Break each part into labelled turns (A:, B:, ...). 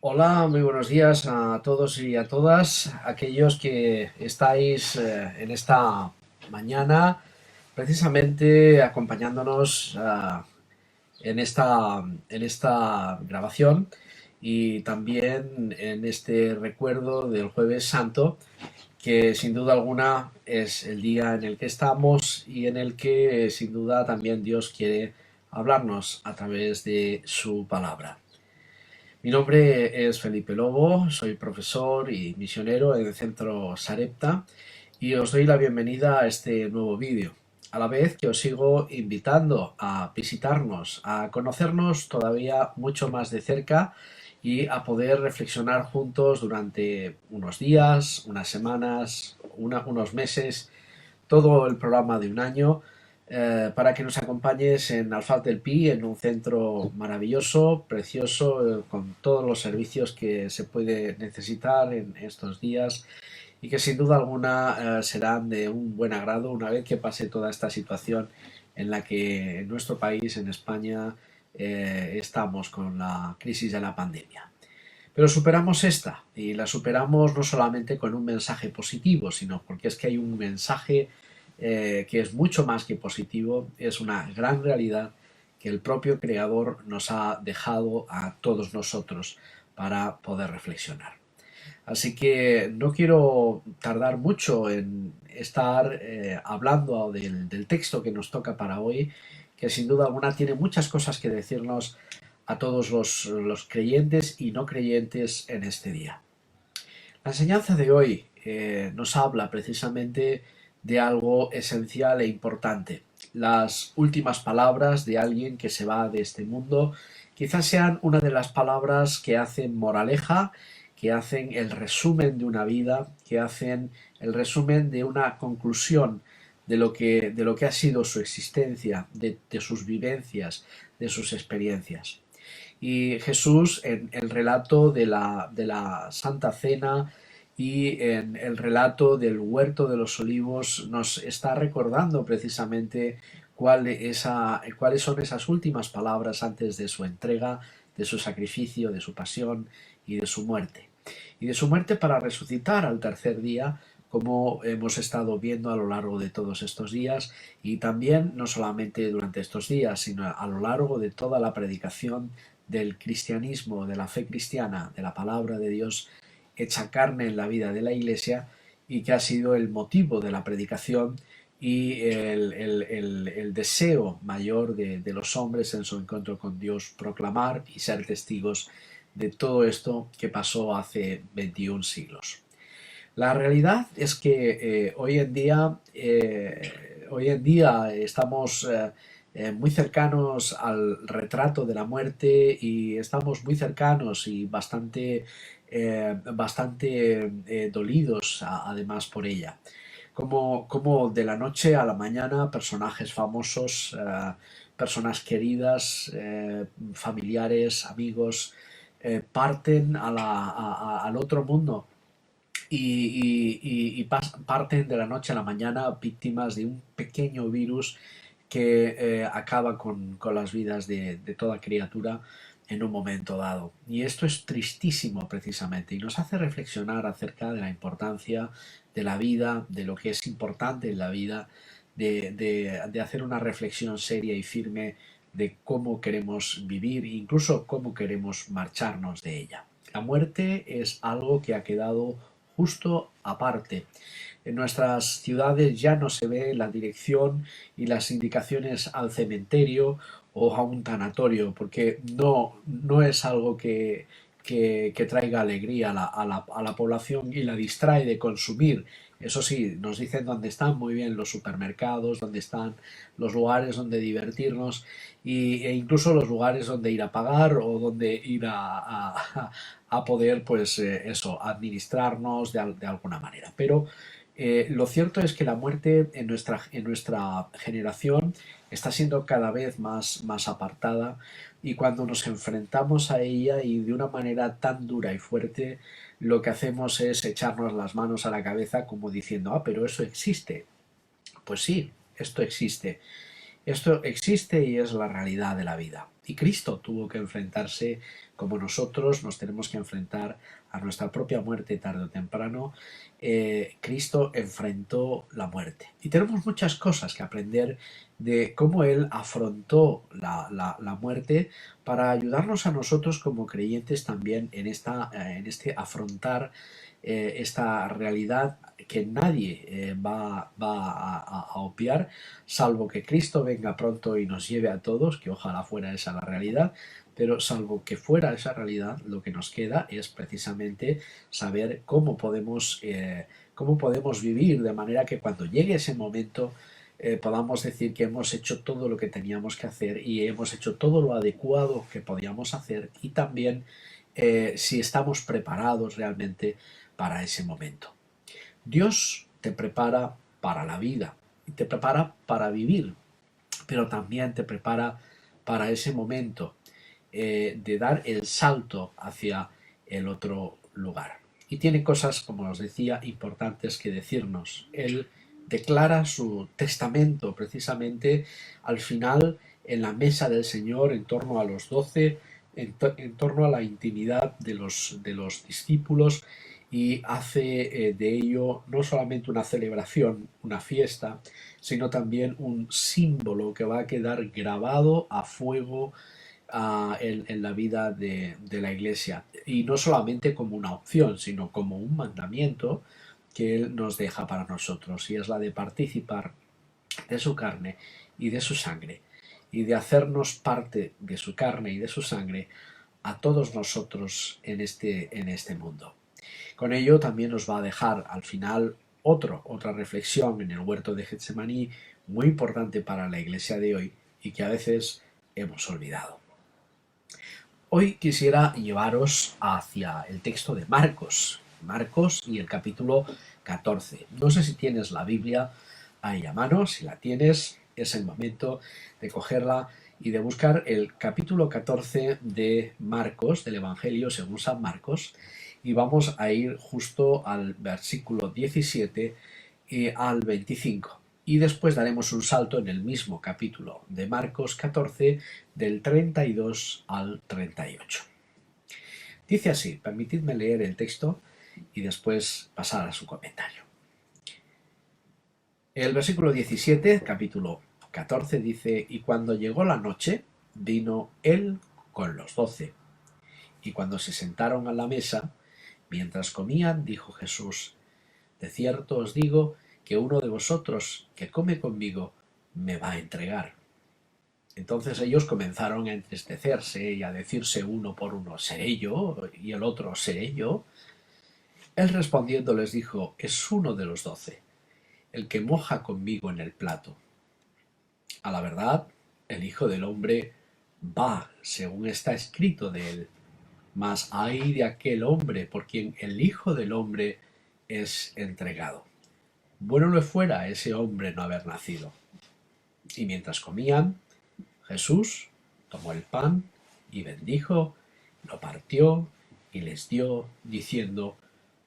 A: Hola, muy buenos días a todos y a todas, aquellos que estáis en esta mañana precisamente acompañándonos en esta grabación y también en este recuerdo del Jueves Santo, que sin duda alguna es el día en el que estamos y en el que sin duda también Dios quiere hablarnos a través de su palabra. Mi nombre es Felipe Lobo, soy profesor y misionero en el centro Sarepta y os doy la bienvenida a este nuevo vídeo, a la vez que os sigo invitando a visitarnos, a conocernos todavía mucho más de cerca y a poder reflexionar juntos durante unos días, unas semanas, unos meses, todo el programa de un año, para que nos acompañes en Alfaz del Pi, en un centro maravilloso, precioso, con todos los servicios que se puede necesitar en estos días y que sin duda alguna serán de un buen agrado una vez que pase toda esta situación en la que en nuestro país, en España, estamos con la crisis de la pandemia. Pero superamos esta y la superamos no solamente con un mensaje positivo, sino porque es que hay un mensaje que es mucho más que positivo, es una gran realidad que el propio Creador nos ha dejado a todos nosotros para poder reflexionar. Así que no quiero tardar mucho en estar hablando del texto que nos toca para hoy, que sin duda alguna tiene muchas cosas que decirnos a todos los creyentes y no creyentes en este día. La enseñanza de hoy nos habla precisamente de algo esencial e importante. Las últimas palabras de alguien que se va de este mundo quizás sean una de las palabras que hacen moraleja, que hacen el resumen de una vida, que hacen el resumen de una conclusión de lo que ha sido su existencia, de sus vivencias, de sus experiencias. Y Jesús en el relato de la Santa Cena y en el relato del huerto de los olivos nos está recordando precisamente cuáles son esas últimas palabras antes de su entrega, de su sacrificio, de su pasión y de su muerte. Y de su muerte para resucitar al tercer día, como hemos estado viendo a lo largo de todos estos días, y también no solamente durante estos días, sino a lo largo de toda la predicación del cristianismo, de la fe cristiana, de la palabra de Dios hecha carne en la vida de la Iglesia y que ha sido el motivo de la predicación y el deseo mayor de los hombres en su encuentro con Dios, proclamar y ser testigos de todo esto que pasó hace 21 siglos. La realidad es que hoy en día estamos muy cercanos al retrato de la muerte y estamos muy cercanos y bastante dolidos además por ella. Como de la noche a la mañana personajes famosos, personas queridas, familiares, amigos, parten al otro mundo y parten de la noche a la mañana víctimas de un pequeño virus que acaba con las vidas de toda criatura en un momento dado. Y esto es tristísimo precisamente y nos hace reflexionar acerca de la importancia de la vida, de lo que es importante en la vida, de hacer una reflexión seria y firme de cómo queremos vivir e incluso cómo queremos marcharnos de ella. La muerte es algo que ha quedado justo aparte. En nuestras ciudades ya no se ve la dirección y las indicaciones al cementerio o a un tanatorio, porque no es algo que traiga alegría a la población y la distrae de consumir. Eso sí, nos dicen dónde están muy bien los supermercados, dónde están los lugares donde divertirnos e incluso los lugares donde ir a pagar o donde ir a poder, pues eso, administrarnos de alguna manera. Pero lo cierto es que la muerte en nuestra generación está siendo cada vez más apartada y cuando nos enfrentamos a ella y de una manera tan dura y fuerte, lo que hacemos es echarnos las manos a la cabeza como diciendo, ah, pero eso existe. Pues sí, esto existe. Esto existe y es la realidad de la vida. Y Cristo tuvo que enfrentarse, como nosotros nos tenemos que enfrentar a nuestra propia muerte tarde o temprano. Cristo enfrentó la muerte. Y tenemos muchas cosas que aprender de cómo Él afrontó la muerte para ayudarnos a nosotros como creyentes también en este afrontar esta realidad que nadie va a obviar, salvo que Cristo venga pronto y nos lleve a todos, que ojalá fuera esa la realidad, pero salvo que fuera esa realidad, lo que nos queda es precisamente saber cómo podemos vivir de manera que cuando llegue ese momento podamos decir que hemos hecho todo lo que teníamos que hacer y hemos hecho todo lo adecuado que podíamos hacer y también si estamos preparados realmente para ese momento. Dios te prepara para la vida y te prepara para vivir, pero también te prepara para ese momento de dar el salto hacia el otro lugar. Y tiene cosas, como os decía, importantes que decirnos. Él declara su testamento precisamente al final en la mesa del Señor en torno a los 12, en torno a la intimidad de los discípulos y hace de ello no solamente una celebración, una fiesta, sino también un símbolo que va a quedar grabado a fuego en la vida de la Iglesia. Y no solamente como una opción, sino como un mandamiento que Él nos deja para nosotros, y es la de participar de su carne y de su sangre, y de hacernos parte de su carne y de su sangre a todos nosotros en este mundo. Con ello también nos va a dejar al final otra reflexión en el huerto de Getsemaní muy importante para la Iglesia de hoy y que a veces hemos olvidado. Hoy quisiera llevaros hacia el texto de Marcos y el capítulo 14. No sé si tienes la Biblia ahí a mano, si la tienes, es el momento de cogerla y de buscar el capítulo 14 de Marcos, del Evangelio según San Marcos, y vamos a ir justo al versículo 17 y al 25. Y después daremos un salto en el mismo capítulo de Marcos 14, del 32 al 38. Dice así, permitidme leer el texto y después pasar a su comentario. El versículo 17, capítulo 14, dice: y cuando llegó la noche, vino él con los 12. Y cuando se sentaron a la mesa, mientras comían, dijo Jesús: de cierto os digo que uno de vosotros que come conmigo me va a entregar. Entonces ellos comenzaron a entristecerse y a decirse uno por uno: ¿seré yo? Y el otro: ¿seré yo? Él respondiendo les dijo: es uno de los 12, el que moja conmigo en el plato. A la verdad, el Hijo del Hombre va según está escrito de él, mas ay de aquel hombre por quien el Hijo del Hombre es entregado. Bueno le fuera a ese hombre no haber nacido. Y mientras comían, Jesús tomó el pan y bendijo, lo partió y les dio, diciendo: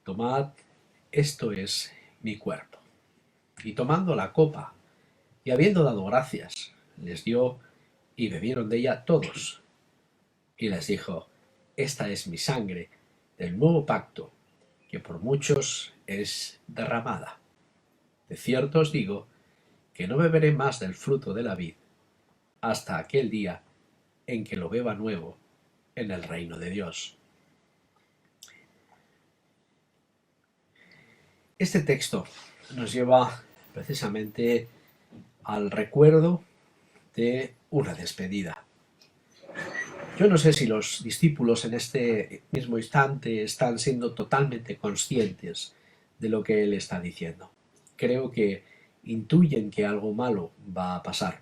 A: tomad, esto es mi cuerpo. Y tomando la copa, y habiendo dado gracias, les dio, y bebieron de ella todos. Y les dijo: esta es mi sangre del nuevo pacto, que por muchos es derramada. De cierto os digo que no beberé más del fruto de la vid hasta aquel día en que lo beba nuevo en el reino de Dios. Este texto nos lleva precisamente al recuerdo de una despedida. Yo no sé si los discípulos en este mismo instante están siendo totalmente conscientes de lo que él está diciendo. Creo que intuyen que algo malo va a pasar.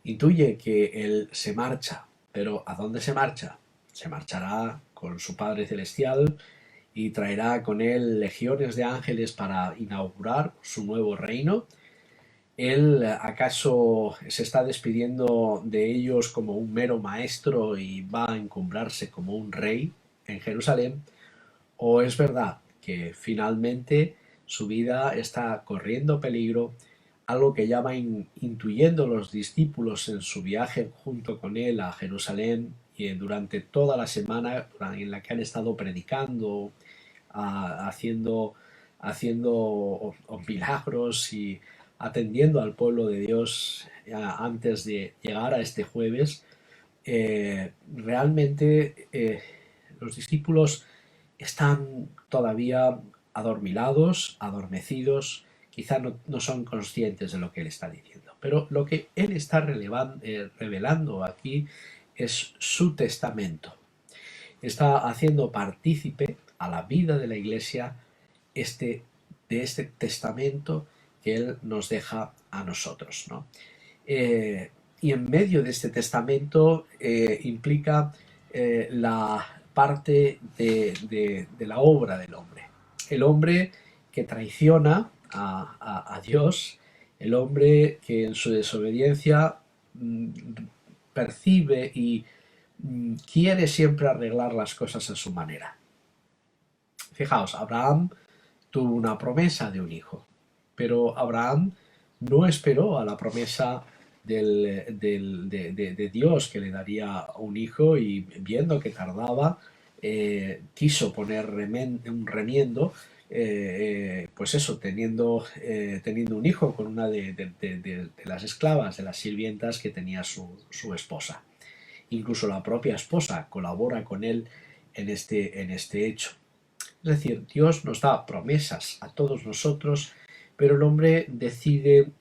A: Intuye que él se marcha, pero ¿a dónde se marcha? Se marchará con su Padre Celestial y traerá con él legiones de ángeles para inaugurar su nuevo reino. ¿Él acaso se está despidiendo de ellos como un mero maestro y va a encumbrarse como un rey en Jerusalén? ¿O es verdad que finalmente su vida está corriendo peligro algo que ya van intuyendo los discípulos en su viaje junto con él a Jerusalén y durante toda la semana en la que han estado predicando, haciendo, milagros y atendiendo al pueblo de Dios antes de llegar a este jueves. Realmente los discípulos están todavía adormilados, adormecidos, quizá no son conscientes de lo que él está diciendo. Pero lo que él está revelando aquí es su testamento. Está haciendo partícipe a la vida de la Iglesia de este testamento que él nos deja a nosotros, ¿no? Y en medio de este testamento implica la parte de la obra del hombre. El hombre que traiciona a Dios, el hombre que en su desobediencia percibe y quiere siempre arreglar las cosas a su manera. Fijaos, Abraham tuvo una promesa de un hijo, pero Abraham no esperó a la promesa de Dios que le daría un hijo y viendo que tardaba, quiso poner un remiendo, pues eso, teniendo un hijo con una de las esclavas, de las sirvientas que tenía su esposa. Incluso la propia esposa colabora con él en este hecho. Es decir, Dios nos da promesas a todos nosotros, pero el hombre decide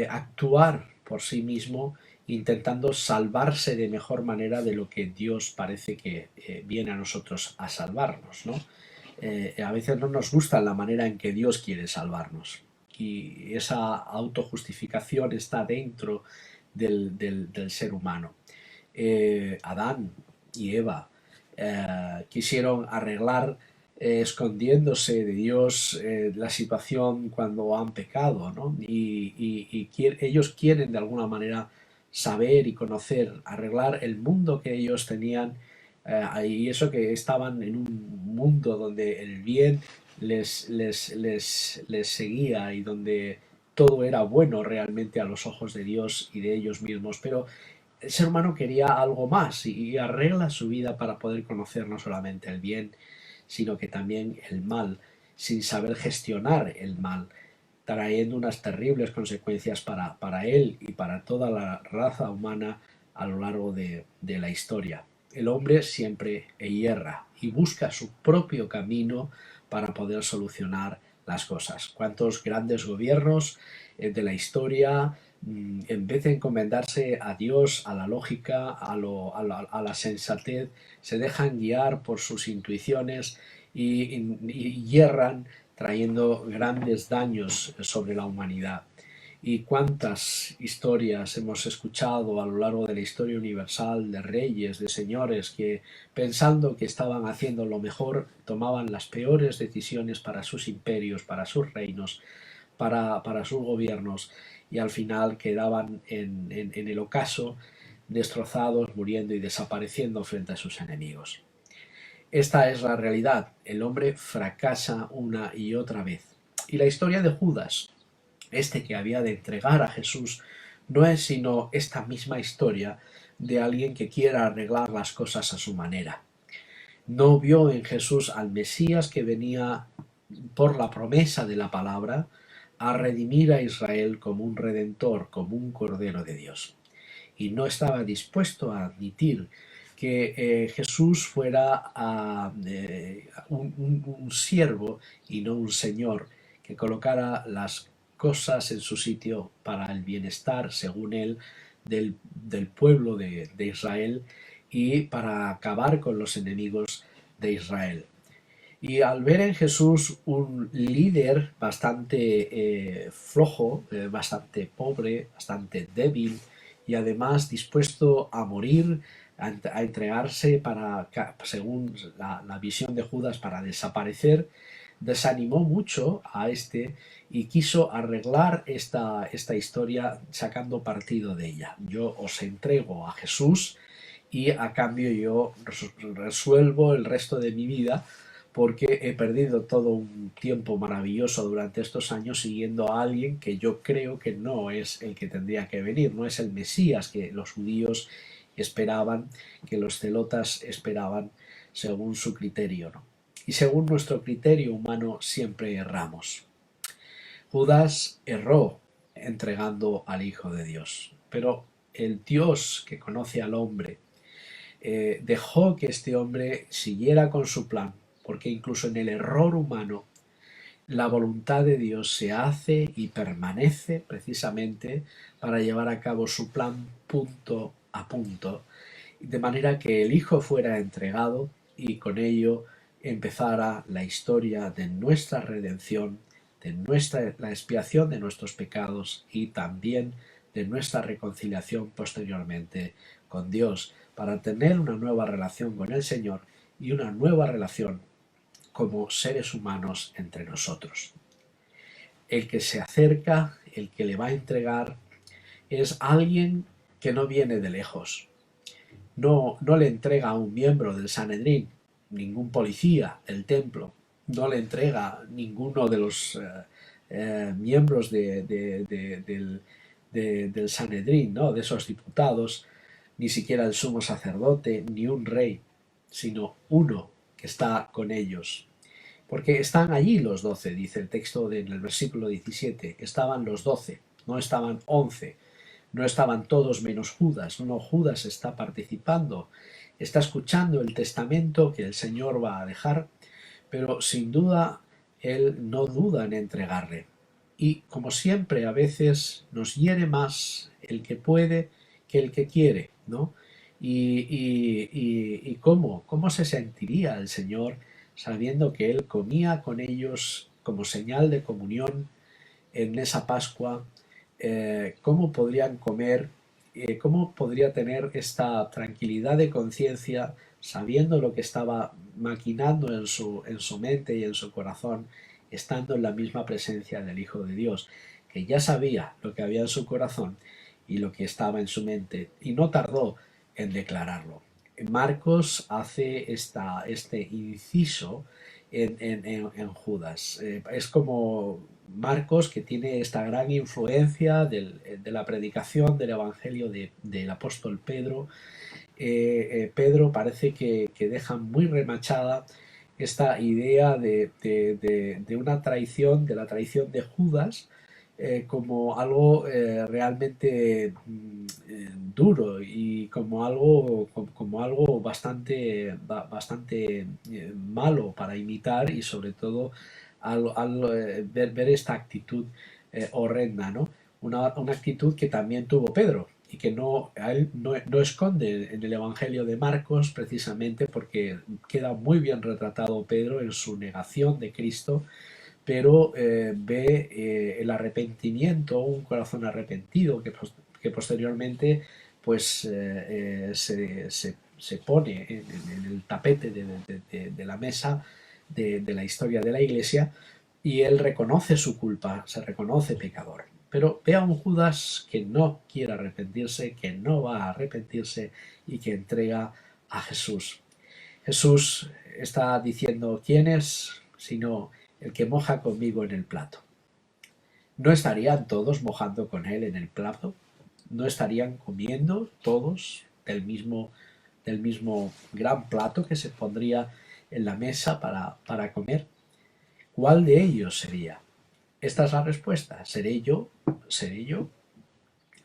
A: actuar por sí mismo, intentando salvarse de mejor manera de lo que Dios parece que viene a nosotros a salvarnos, ¿no? A veces no nos gusta la manera en que Dios quiere salvarnos, y esa autojustificación está dentro del ser humano. Adán y Eva quisieron arreglar escondiéndose de Dios la situación cuando han pecado, ¿no? Y ellos quieren de alguna manera saber y conocer, arreglar el mundo que ellos tenían, y eso que estaban en un mundo donde el bien les seguía y donde todo era bueno realmente a los ojos de Dios y de ellos mismos, pero el ser humano quería algo más y arregla su vida para poder conocer no solamente el bien, sino que también el mal, sin saber gestionar el mal, trayendo unas terribles consecuencias para él y para toda la raza humana a lo largo de la historia. El hombre siempre hierra y busca su propio camino para poder solucionar las cosas. ¿Cuántos grandes gobiernos de la historia, en vez de encomendarse a Dios, a la lógica, a la sensatez, se dejan guiar por sus intuiciones y hierran, trayendo grandes daños sobre la humanidad? Y cuántas historias hemos escuchado a lo largo de la historia universal de reyes, de señores que, pensando que estaban haciendo lo mejor, tomaban las peores decisiones para sus imperios, para sus reinos, para sus gobiernos, y al final quedaban en el ocaso, destrozados, muriendo y desapareciendo frente a sus enemigos. Esta es la realidad. El hombre fracasa una y otra vez. Y la historia de Judas, que había de entregar a Jesús, no es sino esta misma historia de alguien que quiera arreglar las cosas a su manera. No vio en Jesús al Mesías que venía por la promesa de la palabra a redimir a Israel como un redentor, como un cordero de Dios. Y no estaba dispuesto a admitir que Jesús fuera un siervo y no un señor, que colocara las cosas en su sitio para el bienestar, según él, del pueblo de Israel y para acabar con los enemigos de Israel. Y al ver en Jesús un líder bastante flojo, bastante pobre, bastante débil y además dispuesto a morir, a entregarse según la visión de Judas, para desaparecer, desanimó mucho a y quiso arreglar esta historia sacando partido de ella. Yo os entrego a Jesús y a cambio yo resuelvo el resto de mi vida porque he perdido todo un tiempo maravilloso durante estos años siguiendo a alguien que yo creo que no es el que tendría que venir, no es el Mesías que los judíos esperaban, que los celotas esperaban según su criterio, ¿no? Y según nuestro criterio humano siempre erramos. Judas erró entregando al Hijo de Dios, pero el Dios que conoce al hombre dejó que este hombre siguiera con su plan, porque incluso en el error humano la voluntad de Dios se hace y permanece precisamente para llevar a cabo su plan punto a punto, de manera que el Hijo fuera entregado y con ello empezara la historia de nuestra redención, la expiación de nuestros pecados y también de nuestra reconciliación posteriormente con Dios, para tener una nueva relación con el Señor y una nueva relación como seres humanos entre nosotros. El que se acerca, el que le va a entregar, es alguien que no viene de lejos. No le entrega a un miembro del Sanedrín, ningún policía del templo, no le entrega ninguno de los miembros del Sanedrín, ¿no? De esos diputados, ni siquiera el sumo sacerdote, ni un rey, sino uno que está con ellos. Porque están allí los 12, dice el texto en el versículo 17, estaban los 12, no estaban 11, no estaban todos menos Judas, no, Judas está participando, está escuchando el testamento que el Señor va a dejar, pero sin duda él no duda en entregarle. Y como siempre, a veces nos hiere más el que puede que el que quiere, ¿no? Y cómo se sentiría el Señor sabiendo que Él comía con ellos como señal de comunión en esa Pascua, cómo podrían comer, cómo podría tener esta tranquilidad de conciencia sabiendo lo que estaba maquinando en su mente y en su corazón, estando en la misma presencia del Hijo de Dios, que ya sabía lo que había en su corazón y lo que estaba en su mente, y no tardó en declararlo. Marcos hace este inciso en Judas. Es como Marcos, que tiene esta gran influencia de la predicación del Evangelio del apóstol Pedro. Pedro parece que deja muy remachada esta idea de una traición, de la traición de Judas, como algo realmente duro y como algo bastante malo para imitar y sobre todo ver esta actitud horrenda, ¿no? Una actitud que también tuvo Pedro y que a él no esconde en el Evangelio de Marcos, precisamente porque queda muy bien retratado Pedro en su negación de Cristo, pero ve el arrepentimiento, un corazón arrepentido que posteriormente pues se pone en el tapete de la mesa de la historia de la Iglesia, y él reconoce su culpa, se reconoce pecador. Pero ve a un Judas que no quiere arrepentirse, que no va a arrepentirse y que entrega a Jesús. Jesús está diciendo: ¿quién es sino el que moja conmigo en el plato? ¿No estarían todos mojando con él en el plato? ¿No estarían comiendo todos del mismo gran plato que se pondría en la mesa para comer? ¿Cuál de ellos sería? Esta es la respuesta. ¿Seré yo? ¿Seré yo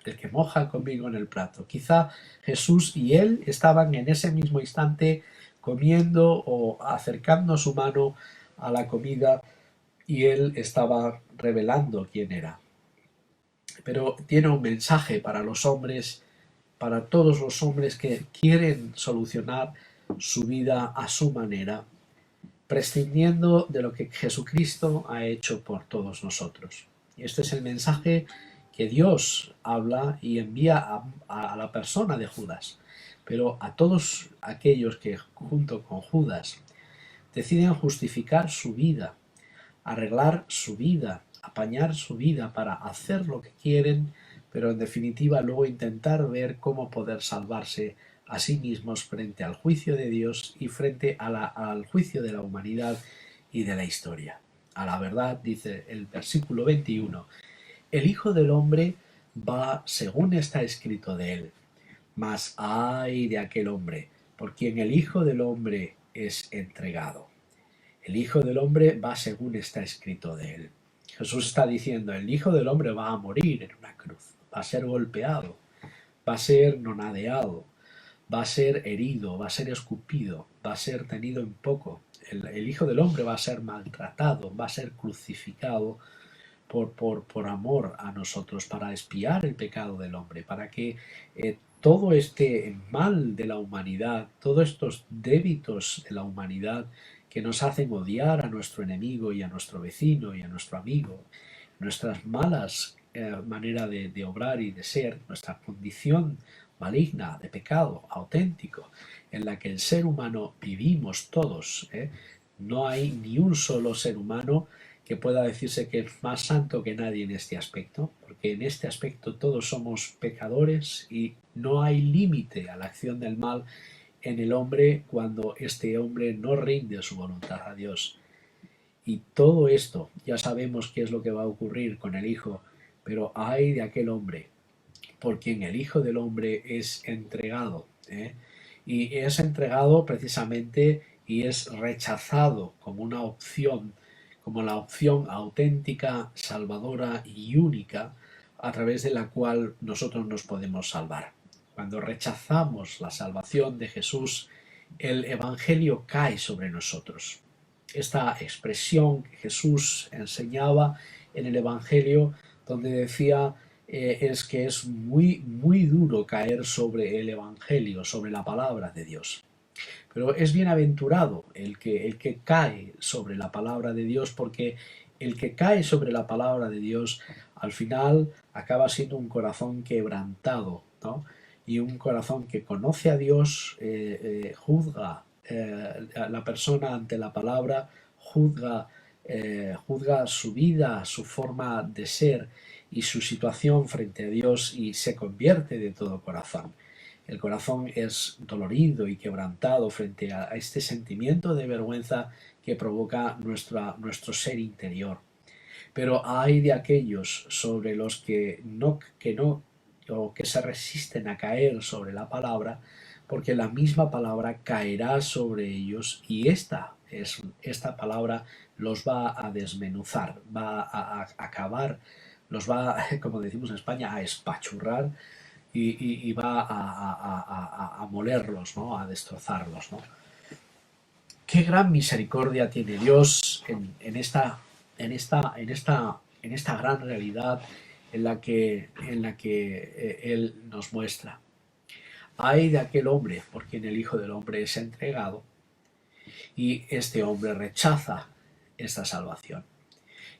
A: el que moja conmigo en el plato? Quizá Jesús y él estaban en ese mismo instante comiendo o acercando su mano a la comida, y él estaba revelando quién era. Pero tiene un mensaje para los hombres, para todos los hombres que quieren solucionar su vida a su manera, prescindiendo de lo que Jesucristo ha hecho por todos nosotros. Y este es el mensaje que Dios habla y envía a la persona de Judas, pero a todos aquellos que junto con Judas deciden justificar su vida, arreglar su vida, apañar su vida para hacer lo que quieren, pero en definitiva luego intentar ver cómo poder salvarse a sí mismos frente al juicio de Dios y frente al juicio de la humanidad y de la historia. A la verdad, dice el versículo 21, el Hijo del Hombre va según está escrito de él, mas ay de aquel hombre por quien el Hijo del Hombre es entregado. El Hijo del Hombre va según está escrito de él. Jesús está diciendo, el Hijo del Hombre va a morir en una cruz, va a ser golpeado, va a ser nonadeado, va a ser herido, va a ser escupido, va a ser tenido en poco. El Hijo del Hombre va a ser maltratado, va a ser crucificado por amor a nosotros, para expiar el pecado del hombre, para que todo este mal de la humanidad, todos estos débitos de la humanidad que nos hacen odiar a nuestro enemigo y a nuestro vecino y a nuestro amigo, nuestras malas manera de obrar y de ser, nuestra condición maligna de pecado auténtico en la que el ser humano vivimos todos. No hay ni un solo ser humano que pueda decirse que es más santo que nadie en este aspecto, porque en este aspecto todos somos pecadores y no hay límite a la acción del mal en el hombre cuando este hombre no rinde su voluntad a Dios. Y todo esto ya sabemos qué es lo que va a ocurrir con el Hijo, pero ay de aquel hombre por quien el Hijo del Hombre es entregado. Y es entregado precisamente y es rechazado como una opción, como la opción auténtica, salvadora y única a través de la cual nosotros nos podemos salvar. Cuando rechazamos la salvación de Jesús, el Evangelio cae sobre nosotros. Esta expresión que Jesús enseñaba en el Evangelio, donde decía es que es muy, muy duro caer sobre el Evangelio, sobre la palabra de Dios. Pero es bienaventurado el que cae sobre la palabra de Dios, porque el que cae sobre la palabra de Dios al final acaba siendo un corazón quebrantado, ¿no? Y un corazón que conoce a Dios, juzga a la persona ante la palabra, juzga su vida, su forma de ser y su situación frente a Dios y se convierte de todo corazón. El corazón es dolorido y quebrantado frente a este sentimiento de vergüenza que provoca nuestro ser interior. Pero hay de aquellos sobre los que no o que se resisten a caer sobre la palabra, porque la misma palabra caerá sobre ellos y esta palabra los va a desmenuzar, va a acabar, los va, como decimos en España, a espachurrar y va a molerlos, ¿no? A destrozarlos, ¿no? Qué gran misericordia tiene Dios en esta gran realidad en la que Él nos muestra. Hay de aquel hombre por quien el Hijo del Hombre es entregado y este hombre rechaza esta salvación.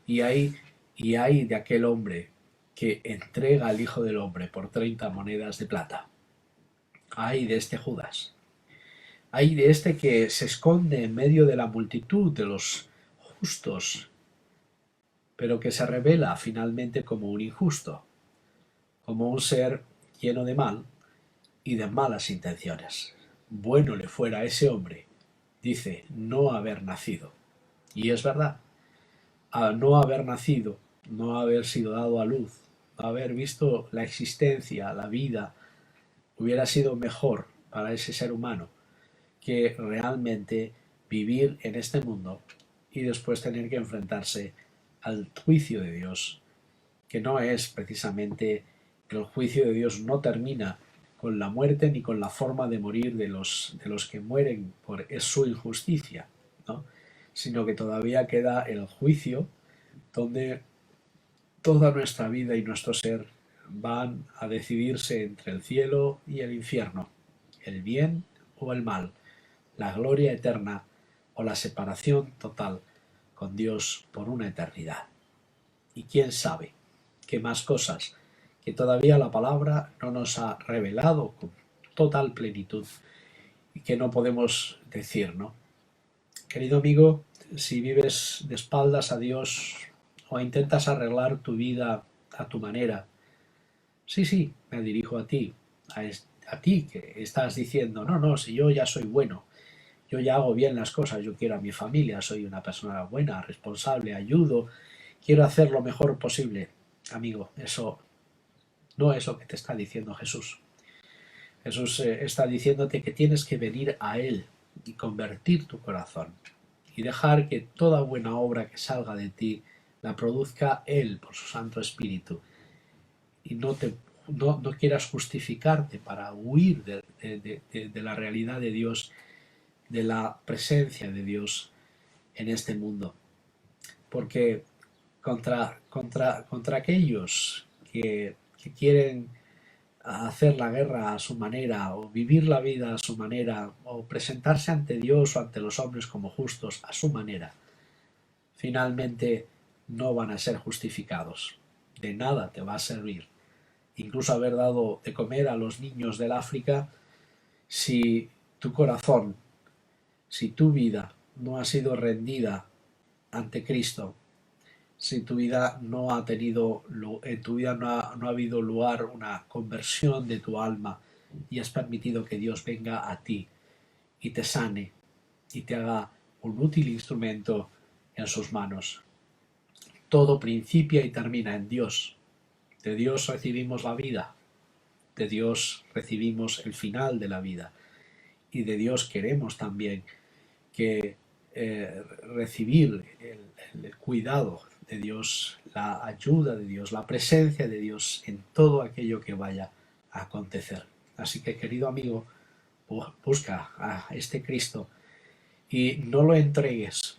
A: Y hay de aquel hombre que entrega al Hijo del Hombre por 30 monedas de plata. Hay de este Judas. Hay de este que se esconde en medio de la multitud de los justos, pero que se revela finalmente como un injusto, como un ser lleno de mal y de malas intenciones. Bueno le fuera a ese hombre, dice, no haber nacido. Y es verdad, al no haber nacido, no haber sido dado a luz, no haber visto la existencia, la vida, hubiera sido mejor para ese ser humano que realmente vivir en este mundo y después tener que enfrentarse al juicio de Dios, que no es precisamente que el juicio de Dios no termina con la muerte ni con la forma de morir de los que mueren por su injusticia, ¿no? Sino que todavía queda el juicio donde toda nuestra vida y nuestro ser van a decidirse entre el cielo y el infierno, el bien o el mal, la gloria eterna o la separación total con Dios por una eternidad. Y quién sabe qué más cosas que todavía la palabra no nos ha revelado con total plenitud y que no podemos decir, ¿no? Querido amigo, si vives de espaldas a Dios o intentas arreglar tu vida a tu manera, sí, me dirijo a ti a ti que estás diciendo, no, no, si yo ya soy bueno, yo ya hago bien las cosas, yo quiero a mi familia, soy una persona buena, responsable, ayudo, quiero hacer lo mejor posible. Amigo, eso no es lo que te está diciendo Jesús. Jesús está diciéndote que tienes que venir a Él y convertir tu corazón y dejar que toda buena obra que salga de ti la produzca Él por su Santo Espíritu y no quieras justificarte para huir de la realidad de Dios, de la presencia de Dios en este mundo. Porque contra aquellos que quieren hacer la guerra a su manera, o vivir la vida a su manera, o presentarse ante Dios o ante los hombres como justos a su manera, finalmente no van a ser justificados. De nada te va a servir incluso haber dado de comer a los niños del África si tu corazón, si tu vida no ha sido rendida ante Cristo, si tu vida no ha tenido, en tu vida no ha habido lugar una conversión de tu alma y has permitido que Dios venga a ti y te sane y te haga un útil instrumento en sus manos. Todo principia y termina en Dios. De Dios recibimos la vida, de Dios recibimos el final de la vida y de Dios queremos también que recibir el cuidado de Dios, la ayuda de Dios, la presencia de Dios en todo aquello que vaya a acontecer. Así que, querido amigo, busca a este Cristo y no lo entregues,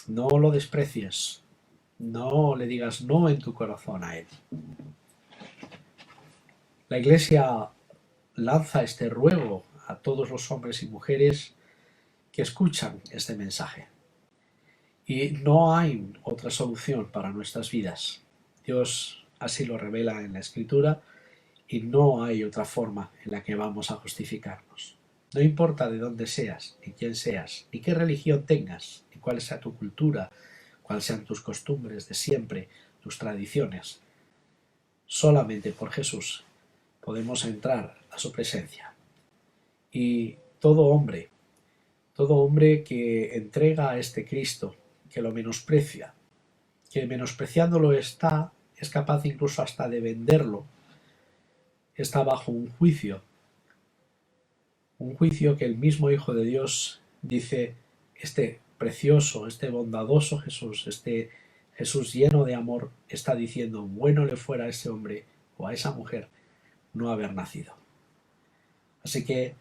A: no lo desprecies, no le digas no en tu corazón a Él. La Iglesia lanza este ruego a todos los hombres y mujeres que escuchan este mensaje. Y no hay otra solución para nuestras vidas. Dios así lo revela en la Escritura y no hay otra forma en la que vamos a justificarnos. No importa de dónde seas, ni quién seas, ni qué religión tengas, ni cuál sea tu cultura, cuáles sean tus costumbres de siempre, tus tradiciones. Solamente por Jesús podemos entrar a su presencia. Y todo hombre que entrega a este Cristo, que lo menosprecia, que menospreciándolo es capaz incluso hasta de venderlo, está bajo un juicio que el mismo Hijo de Dios dice, este precioso, este bondadoso Jesús, este Jesús lleno de amor, está diciendo, bueno le fuera a ese hombre o a esa mujer no haber nacido. Así que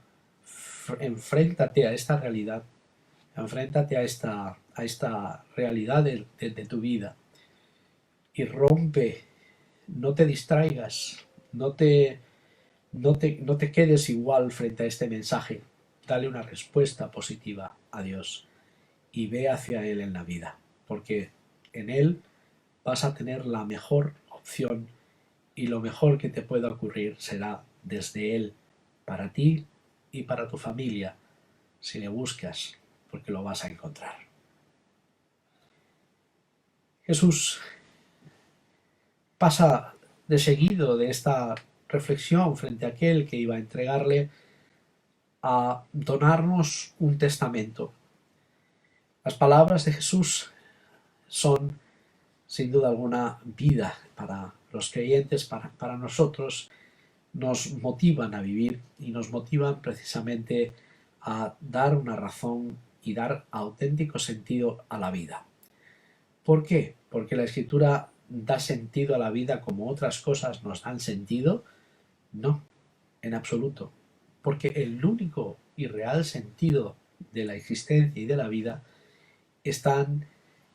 A: enfréntate a esta realidad, enfréntate a esta realidad de tu vida y rompe, no te distraigas, no te quedes igual frente a este mensaje, dale una respuesta positiva a Dios y ve hacia Él en la vida, porque en Él vas a tener la mejor opción y lo mejor que te pueda ocurrir será desde Él, para ti y para tu familia, si le buscas, porque lo vas a encontrar. Jesús pasa de seguido de esta reflexión frente a aquel que iba a entregarle a donarnos un testamento. Las palabras de Jesús son, sin duda alguna, vida para los creyentes, para nosotros, nos motivan a vivir y nos motivan precisamente a dar una razón y dar auténtico sentido a la vida. ¿Por qué? Porque la Escritura da sentido a la vida como otras cosas nos dan sentido. No, en absoluto. Porque el único y real sentido de la existencia y de la vida están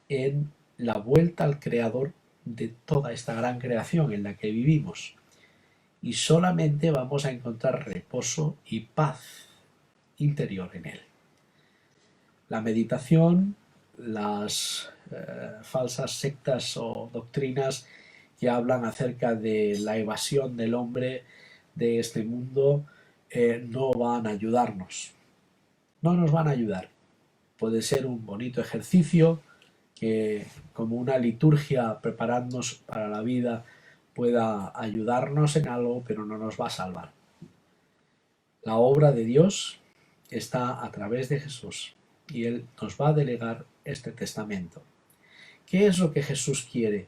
A: en la vuelta al Creador de toda esta gran creación en la que vivimos. Y solamente vamos a encontrar reposo y paz interior en él. La meditación, las falsas sectas o doctrinas que hablan acerca de la evasión del hombre de este mundo, no van a ayudarnos. No nos van a ayudar. Puede ser un bonito ejercicio que, como una liturgia, prepararnos para la vida, pueda ayudarnos en algo, pero no nos va a salvar. La obra de Dios está a través de Jesús y Él nos va a delegar este testamento. ¿Qué es lo que Jesús quiere?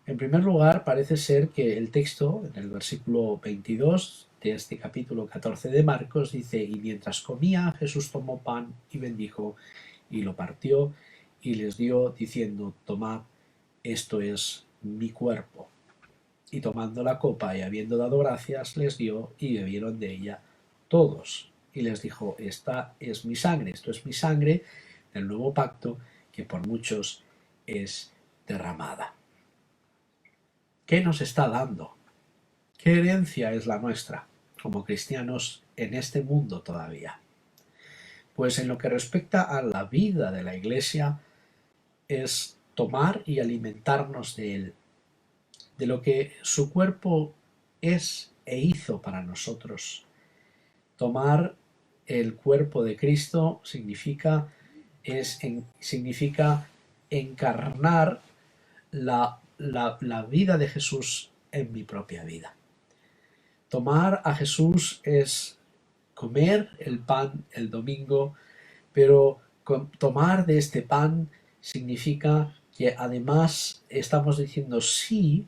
A: En primer lugar, parece ser que el texto, en el versículo 22 de este capítulo 14 de Marcos, dice: y mientras comía, Jesús tomó pan y bendijo, y lo partió, y les dio, diciendo: tomad, esto es mi cuerpo. Y tomando la copa y habiendo dado gracias, les dio, y bebieron de ella todos. Y les dijo: esta es mi sangre, esto es mi sangre del nuevo pacto, que por muchos es derramada. ¿Qué nos está dando? ¿Qué herencia es la nuestra como cristianos en este mundo todavía? Pues en lo que respecta a la vida de la Iglesia, es tomar y alimentarnos de Él, de lo que su cuerpo es e hizo para nosotros. Tomar el cuerpo de Cristo significa encarnar la vida de Jesús en mi propia vida. Tomar a Jesús es comer el pan el domingo, pero tomar de este pan significa que además estamos diciendo sí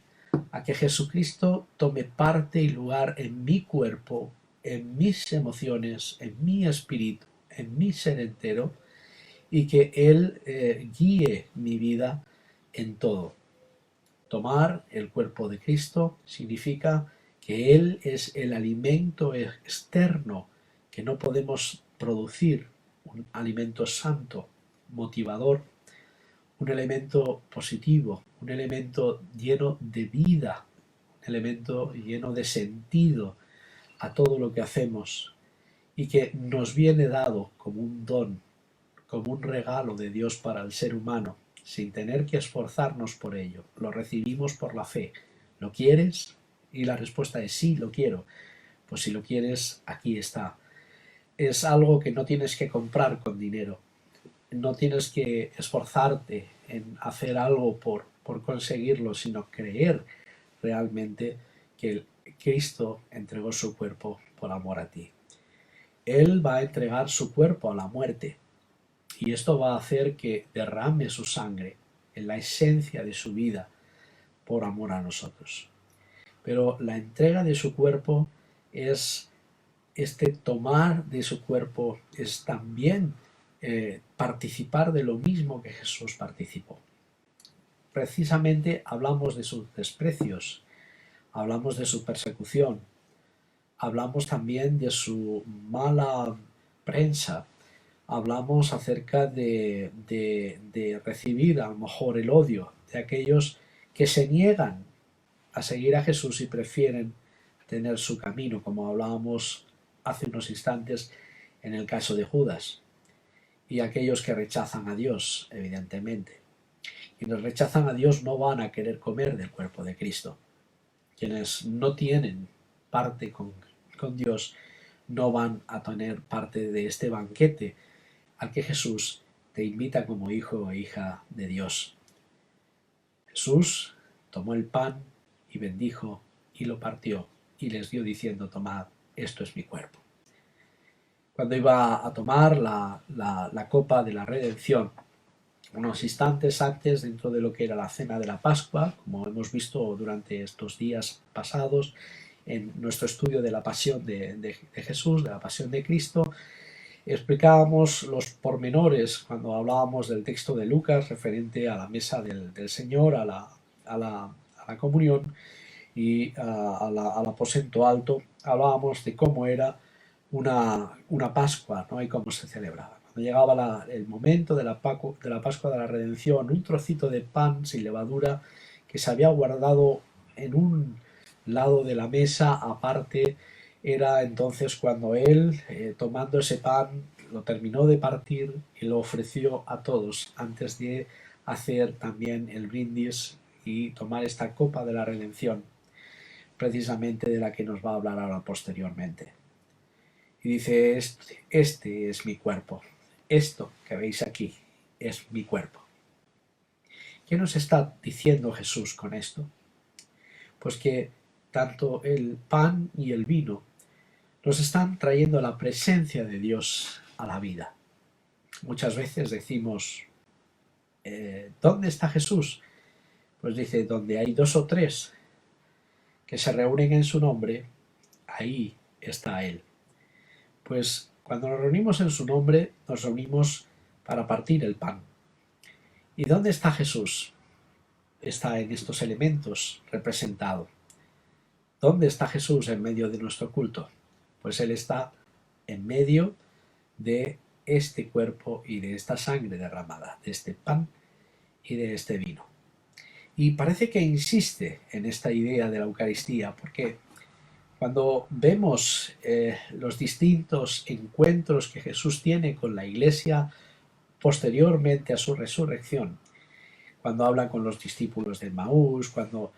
A: a que Jesucristo tome parte y lugar en mi cuerpo, en mis emociones, en mi espíritu, en mi ser entero, y que Él guíe mi vida en todo. Tomar el cuerpo de Cristo significa que Él es el alimento externo que no podemos producir, un alimento santo, motivador, un elemento positivo, un elemento lleno de vida, un elemento lleno de sentido a todo lo que hacemos y que nos viene dado como un don, como un regalo de Dios para el ser humano, sin tener que esforzarnos por ello. Lo recibimos por la fe. ¿Lo quieres? Y la respuesta es sí, lo quiero. Pues si lo quieres, aquí está. Es algo que no tienes que comprar con dinero. No tienes que esforzarte en hacer algo por conseguirlo, sino creer realmente que Cristo entregó su cuerpo por amor a ti. Él va a entregar su cuerpo a la muerte, y esto va a hacer que derrame su sangre en la esencia de su vida por amor a nosotros. Pero la entrega de su cuerpo es este tomar de su cuerpo, es también participar de lo mismo que Jesús participó. Precisamente hablamos de sus desprecios, hablamos de su persecución, hablamos también de su mala prensa, hablamos acerca de recibir a lo mejor el odio de aquellos que se niegan a seguir a Jesús y prefieren tener su camino, como hablábamos hace unos instantes en el caso de Judas, y aquellos que rechazan a Dios, evidentemente. Quienes rechazan a Dios no van a querer comer del cuerpo de Cristo. Quienes no tienen parte con Dios no van a tener parte de este banquete al que Jesús te invita como hijo e hija de Dios. Jesús tomó el pan y bendijo y lo partió y les dio diciendo: tomad, esto es mi cuerpo. Cuando iba a tomar la copa de la redención, unos instantes antes, dentro de lo que era la cena de la Pascua, como hemos visto durante estos días pasados en nuestro estudio de la pasión de Jesús, de la pasión de Cristo, explicábamos los pormenores cuando hablábamos del texto de Lucas referente a la mesa del Señor, a la comunión y al aposento alto. Hablábamos de cómo era una Pascua, ¿no? Y cómo se celebraba. Cuando llegaba el momento de la Pascua de la Redención, un trocito de pan sin levadura que se había guardado en un lado de la mesa aparte, era entonces cuando él, tomando ese pan, lo terminó de partir y lo ofreció a todos antes de hacer también el brindis y tomar esta copa de la redención, precisamente de la que nos va a hablar ahora posteriormente. Y dice: este es mi cuerpo, esto que veis aquí es mi cuerpo. ¿Qué nos está diciendo Jesús con esto? Pues que tanto el pan y el vino nos están trayendo la presencia de Dios a la vida. Muchas veces decimos, ¿dónde está Jesús? Pues dice, donde hay dos o tres que se reúnen en su nombre, ahí está Él. Pues cuando nos reunimos en su nombre, nos reunimos para partir el pan. ¿Y dónde está Jesús? Está en estos elementos representados. ¿Dónde está Jesús en medio de nuestro culto? Pues Él está en medio de este cuerpo y de esta sangre derramada, de este pan y de este vino. Y parece que insiste en esta idea de la Eucaristía, porque cuando vemos los distintos encuentros que Jesús tiene con la Iglesia posteriormente a su resurrección, cuando habla con los discípulos de Maús, cuando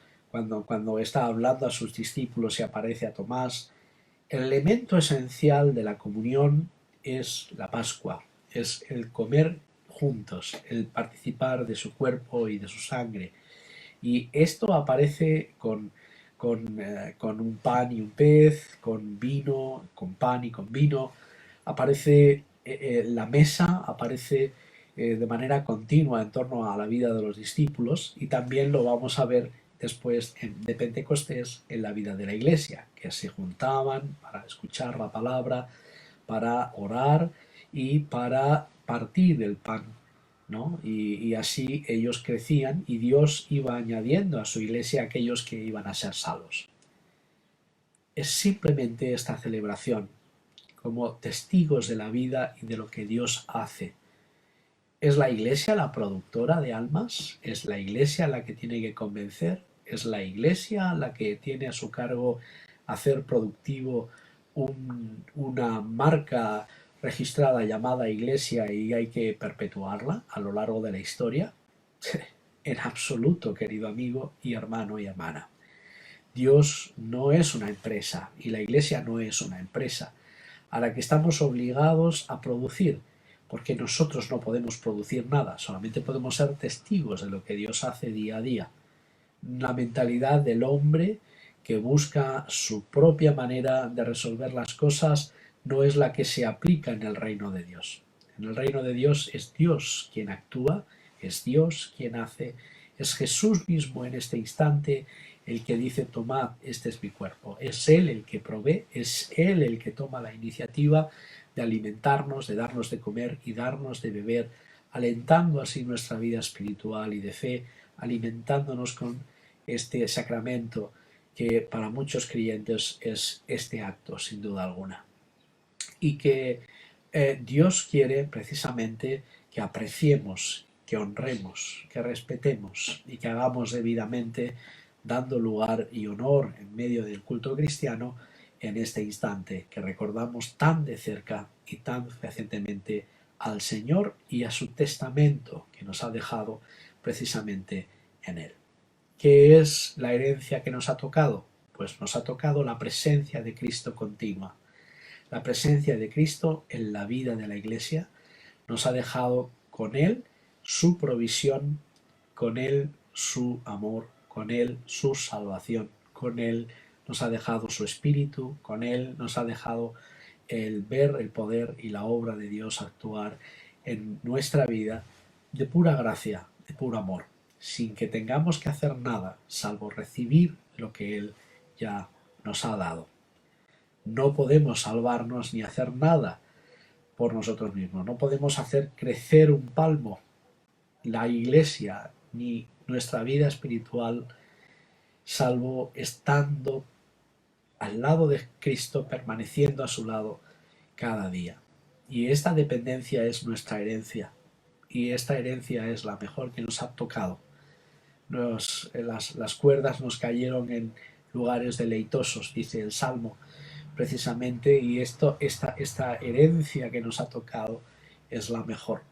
A: está hablando a sus discípulos y aparece a Tomás, el elemento esencial de la comunión es la Pascua, es el comer juntos, el participar de su cuerpo y de su sangre. Y esto aparece con un pan y un pez, con vino, con pan y con vino. Aparece la mesa, aparece de manera continua en torno a la vida de los discípulos y también lo vamos a ver después de Pentecostés en la vida de la iglesia, que se juntaban para escuchar la palabra, para orar y para partir el pan, ¿no? Y así ellos crecían y Dios iba añadiendo a su iglesia aquellos que iban a ser salvos. Es simplemente esta celebración como testigos de la vida y de lo que Dios hace. ¿Es la iglesia la productora de almas? ¿Es la iglesia la que tiene que convencer? ¿Es la iglesia la que tiene a su cargo hacer productivo una marca registrada llamada iglesia y hay que perpetuarla a lo largo de la historia? En absoluto, querido amigo y hermano y hermana. Dios no es una empresa y la iglesia no es una empresa a la que estamos obligados a producir, porque nosotros no podemos producir nada, solamente podemos ser testigos de lo que Dios hace día a día. La mentalidad del hombre que busca su propia manera de resolver las cosas no es la que se aplica en el reino de Dios. En el reino de Dios es Dios quien actúa, es Dios quien hace, es Jesús mismo en este instante el que dice tomad, este es mi cuerpo. Es Él el que provee, es Él el que toma la iniciativa de alimentarnos, de darnos de comer y darnos de beber, alentando así nuestra vida espiritual y de fe, alimentándonos con este sacramento que para muchos creyentes es este acto, sin duda alguna. Y que Dios quiere precisamente que apreciemos, que honremos, que respetemos y que hagamos debidamente dando lugar y honor en medio del culto cristiano en este instante que recordamos tan de cerca y tan recientemente al Señor y a su testamento que nos ha dejado precisamente en Él. ¿Qué es la herencia que nos ha tocado? Pues nos ha tocado la presencia de Cristo continua. La presencia de Cristo en la vida de la Iglesia nos ha dejado con Él su provisión, con Él su amor, con Él su salvación, con Él nos ha dejado su espíritu, con Él nos ha dejado el ver el poder y la obra de Dios actuar en nuestra vida de pura gracia, de puro amor, sin que tengamos que hacer nada salvo recibir lo que Él ya nos ha dado. No podemos salvarnos ni hacer nada por nosotros mismos, no podemos hacer crecer un palmo la Iglesia ni nuestra vida espiritual salvo estando al lado de Cristo, permaneciendo a su lado cada día. Y esta dependencia es nuestra herencia, y esta herencia es la mejor que nos ha tocado. Las cuerdas nos cayeron en lugares deleitosos, dice el Salmo, precisamente, y esta herencia que nos ha tocado es la mejor,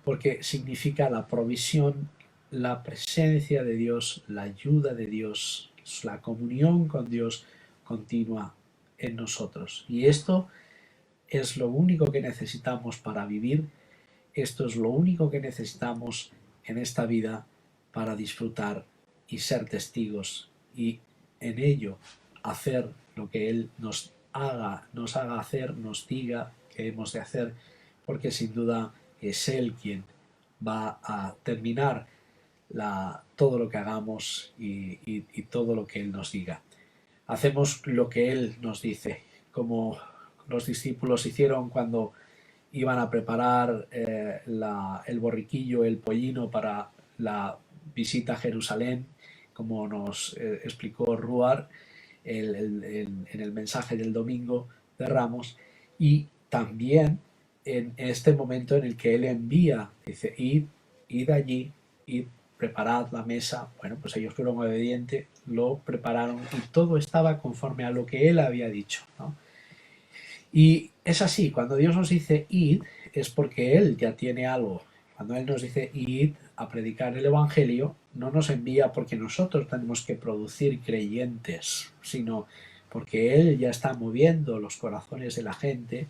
A: porque significa la provisión, la presencia de Dios, la ayuda de Dios, la comunión con Dios continua en nosotros. Y esto es lo único que necesitamos para vivir, esto es lo único que necesitamos en esta vida para disfrutar y ser testigos y en ello hacer lo que Él nos nos haga hacer, nos diga qué hemos de hacer, porque sin duda es Él quien va a terminar todo lo que hagamos y todo lo que Él nos diga. Hacemos lo que Él nos dice, como los discípulos hicieron cuando iban a preparar el borriquillo, el pollino para la visita a Jerusalén, como nos explicó Ruar en el mensaje del domingo de Ramos, y también en este momento en el que Él envía, dice, id allí, id, preparad la mesa. Bueno, pues ellos fueron obedientes, lo prepararon y todo estaba conforme a lo que Él había dicho, ¿no? Y es así, cuando Dios nos dice id, es porque Él ya tiene algo. Cuando Él nos dice id a predicar el Evangelio, no nos envía porque nosotros tenemos que producir creyentes, sino porque Él ya está moviendo los corazones de la gente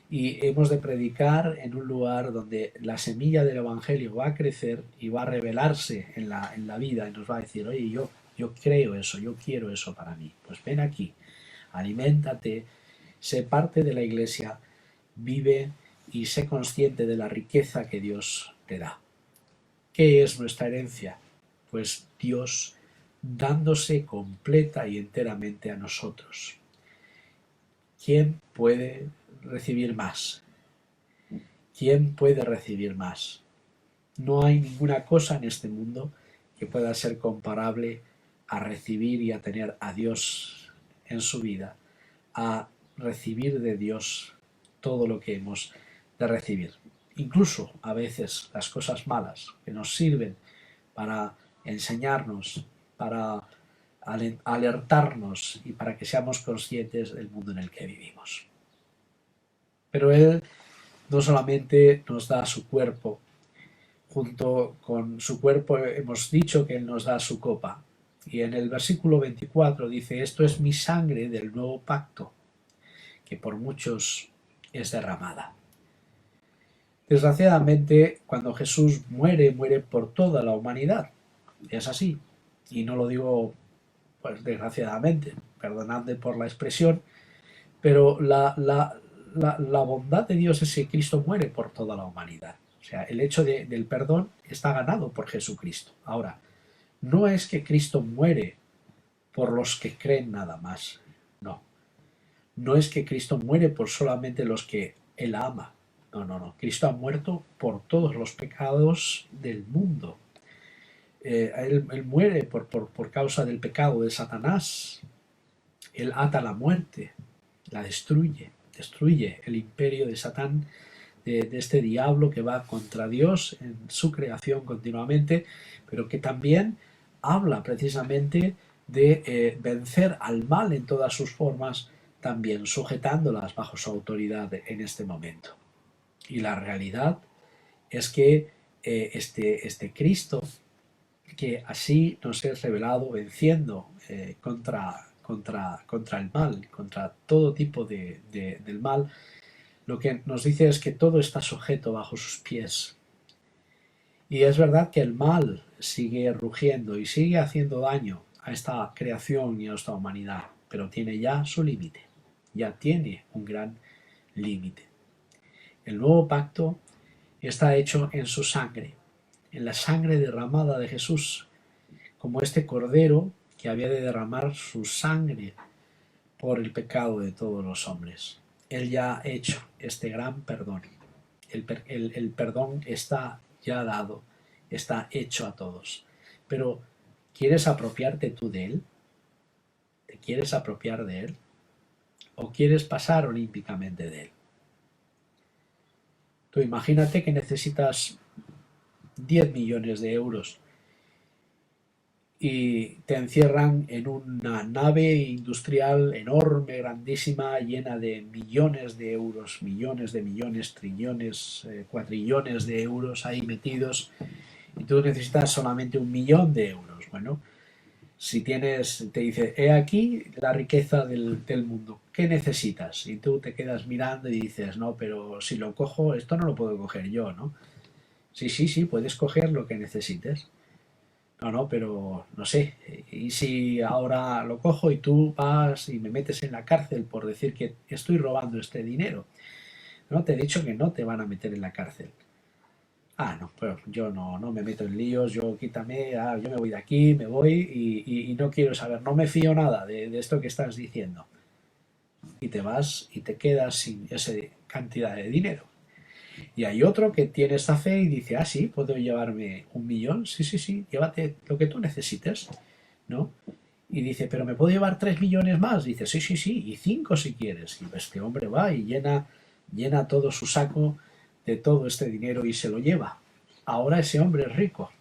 A: y hemos de predicar en un lugar donde la semilla del Evangelio va a crecer y va a revelarse en la vida y nos va a decir, oye, yo creo eso, yo quiero eso para mí. Pues ven aquí, aliméntate, sé parte de la iglesia, vive y sé consciente de la riqueza que Dios te da. ¿Qué es nuestra herencia? Pues Dios dándose completa y enteramente a nosotros. ¿Quién puede recibir más? ¿Quién puede recibir más? No hay ninguna cosa en este mundo que pueda ser comparable a recibir y a tener a Dios en su vida, a recibir de Dios todo lo que hemos de recibir. Incluso a veces las cosas malas que nos sirven para enseñarnos, para alertarnos y para que seamos conscientes del mundo en el que vivimos. Pero Él no solamente nos da su cuerpo, junto con su cuerpo hemos dicho que Él nos da su copa. Y en el versículo 24 dice, esto es mi sangre del nuevo pacto, que por muchos es derramada. Desgraciadamente, cuando Jesús muere, muere por toda la humanidad. Es así. Y no lo digo, pues desgraciadamente, perdonadme por la expresión, pero la bondad de Dios es que Cristo muere por toda la humanidad. O sea, el hecho del perdón está ganado por Jesucristo. Ahora, no es que Cristo muere por los que creen nada más. No. No es que Cristo muere por solamente los que Él ama. No, no, no. Cristo ha muerto por todos los pecados del mundo. Él muere por causa del pecado de Satanás. Él ata la muerte, la destruye el imperio de Satán, de este diablo que va contra Dios en su creación continuamente, pero que también habla precisamente de vencer al mal en todas sus formas, también sujetándolas bajo su autoridad en este momento. Y la realidad es que este Cristo, que así nos es revelado venciendo contra el mal, contra todo tipo del mal, lo que nos dice es que todo está sujeto bajo sus pies. Y es verdad que el mal sigue rugiendo y sigue haciendo daño a esta creación y a esta humanidad, pero tiene ya su límite, ya tiene un gran límite. El nuevo pacto está hecho en su sangre, en la sangre derramada de Jesús, como este cordero que había de derramar su sangre por el pecado de todos los hombres. Él ya ha hecho este gran perdón. El perdón está ya dado, está hecho a todos. Pero, ¿quieres apropiarte tú de él? ¿Te quieres apropiar de él? ¿O quieres pasar olímpicamente de él? Tú imagínate que necesitas 10 millones de euros y te encierran en una nave industrial enorme, grandísima, llena de millones de euros, millones de millones, trillones, cuatrillones de euros ahí metidos, y tú necesitas solamente 1 millón de euros. Bueno, si te dice, he aquí la riqueza del mundo, ¿qué necesitas? Y tú te quedas mirando y dices, no, pero si lo cojo, esto no lo puedo coger yo, ¿no? Sí, sí, sí, puedes coger lo que necesites. No, no, pero no sé. ¿Y si ahora lo cojo y tú vas y me metes en la cárcel por decir que estoy robando este dinero? No, te he dicho que no te van a meter en la cárcel. Ah, no, pero yo no me meto en líos, yo quítame, yo me voy de aquí, me voy y no quiero saber, no me fío nada de esto que estás diciendo. Y te vas y te quedas sin esa cantidad de dinero. Y hay otro que tiene esta fe y dice, ah, sí, puedo llevarme 1 millón, sí, sí, sí, llévate lo que tú necesites, ¿no? Y dice, pero ¿me puedo llevar 3 millones más? Dice, sí, sí, sí, y 5 si quieres. Y este hombre va y llena todo su saco de todo este dinero y se lo lleva. Ahora ese hombre es rico.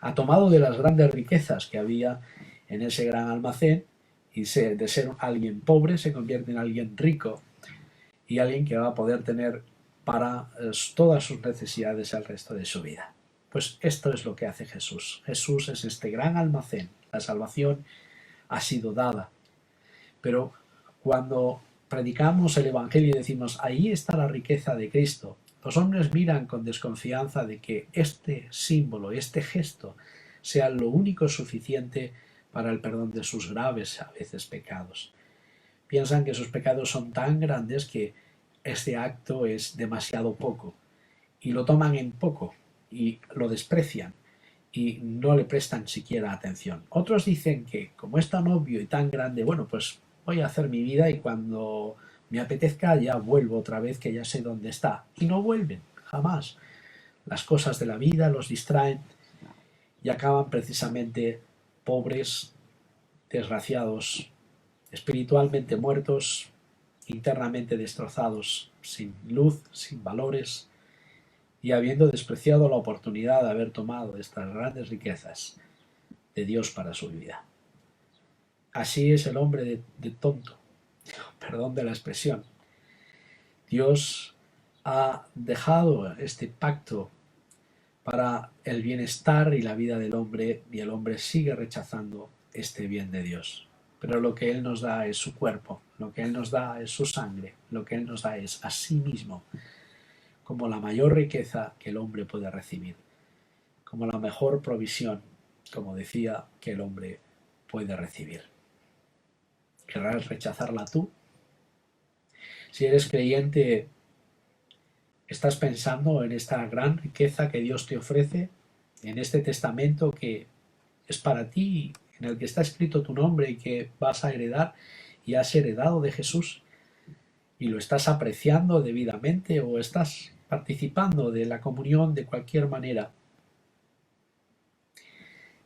A: Ha tomado de las grandes riquezas que había en ese gran almacén y de ser alguien pobre se convierte en alguien rico y alguien que va a poder tener para todas sus necesidades el resto de su vida. Pues esto es lo que hace Jesús. Jesús es este gran almacén. La salvación ha sido dada. Pero cuando predicamos el Evangelio y decimos, ahí está la riqueza de Cristo, los hombres miran con desconfianza de que este símbolo, este gesto, sea lo único suficiente para el perdón de sus graves, a veces, pecados. Piensan que sus pecados son tan grandes que este acto es demasiado poco y lo toman en poco y lo desprecian y no le prestan siquiera atención. Otros dicen que como es tan obvio y tan grande, bueno, pues voy a hacer mi vida y cuando me apetezca ya vuelvo otra vez que ya sé dónde está. Y no vuelven, jamás. Las cosas de la vida los distraen y acaban precisamente pobres, desgraciados, espiritualmente muertos, internamente destrozados, sin luz, sin valores, y habiendo despreciado la oportunidad de haber tomado estas grandes riquezas de Dios para su vida. Así es el hombre de tonto, perdón de la expresión. Dios ha dejado este pacto para el bienestar y la vida del hombre y el hombre sigue rechazando este bien de Dios. Pero lo que Él nos da es su cuerpo, lo que Él nos da es su sangre, lo que Él nos da es a sí mismo como la mayor riqueza que el hombre puede recibir, como la mejor provisión, como decía, que el hombre puede recibir. ¿Querrás rechazarla tú? Si eres creyente, ¿estás pensando en esta gran riqueza que Dios te ofrece, en este testamento que es para ti, en el que está escrito tu nombre y que vas a heredar y has heredado de Jesús? ¿Y lo estás apreciando debidamente o estás participando de la comunión de cualquier manera?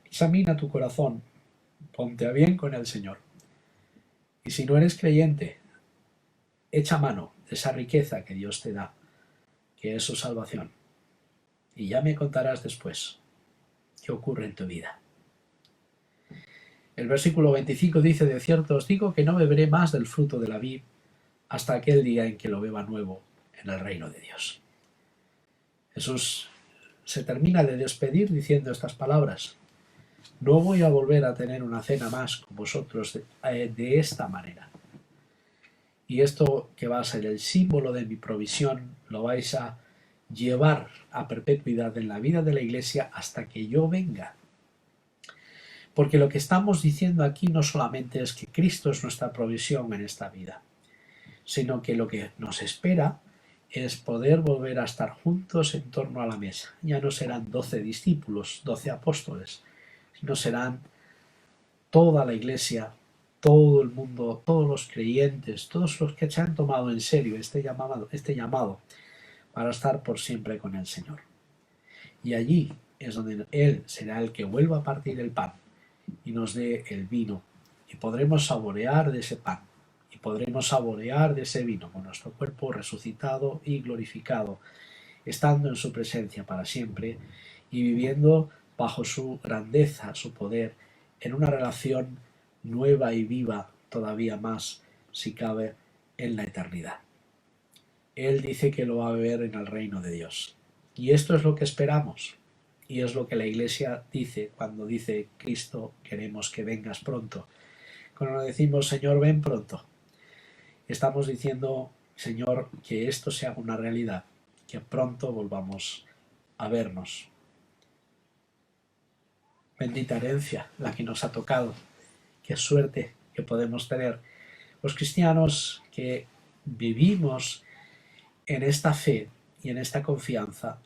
A: Examina tu corazón, ponte a bien con el Señor. Y si no eres creyente, echa mano de esa riqueza que Dios te da, que es su salvación. Y ya me contarás después qué ocurre en tu vida. El versículo 25 dice, de cierto os digo que no beberé más del fruto de la vid hasta aquel día en que lo beba nuevo en el reino de Dios. Jesús se termina de despedir diciendo estas palabras. No voy a volver a tener una cena más con vosotros de esta manera. Y esto que va a ser el símbolo de mi provisión lo vais a llevar a perpetuidad en la vida de la Iglesia hasta que yo venga. Porque lo que estamos diciendo aquí no solamente es que Cristo es nuestra provisión en esta vida, sino que lo que nos espera es poder volver a estar juntos en torno a la mesa. Ya no serán 12 discípulos, 12 apóstoles, sino serán toda la Iglesia, todo el mundo, todos los creyentes, todos los que se han tomado en serio este llamado para estar por siempre con el Señor. Y allí es donde Él será el que vuelva a partir el pan y nos dé el vino y podremos saborear de ese pan y podremos saborear de ese vino con nuestro cuerpo resucitado y glorificado, estando en su presencia para siempre y viviendo bajo su grandeza, su poder, en una relación nueva y viva todavía más, si cabe, en la eternidad. Él dice que lo va a beber en el reino de Dios. Y esto es lo que esperamos. Y es lo que la Iglesia dice cuando dice, Cristo, queremos que vengas pronto. Cuando decimos, Señor, ven pronto, estamos diciendo, Señor, que esto sea una realidad, que pronto volvamos a vernos. Bendita herencia la que nos ha tocado. Qué suerte que podemos tener los cristianos que vivimos en esta fe y en esta confianza,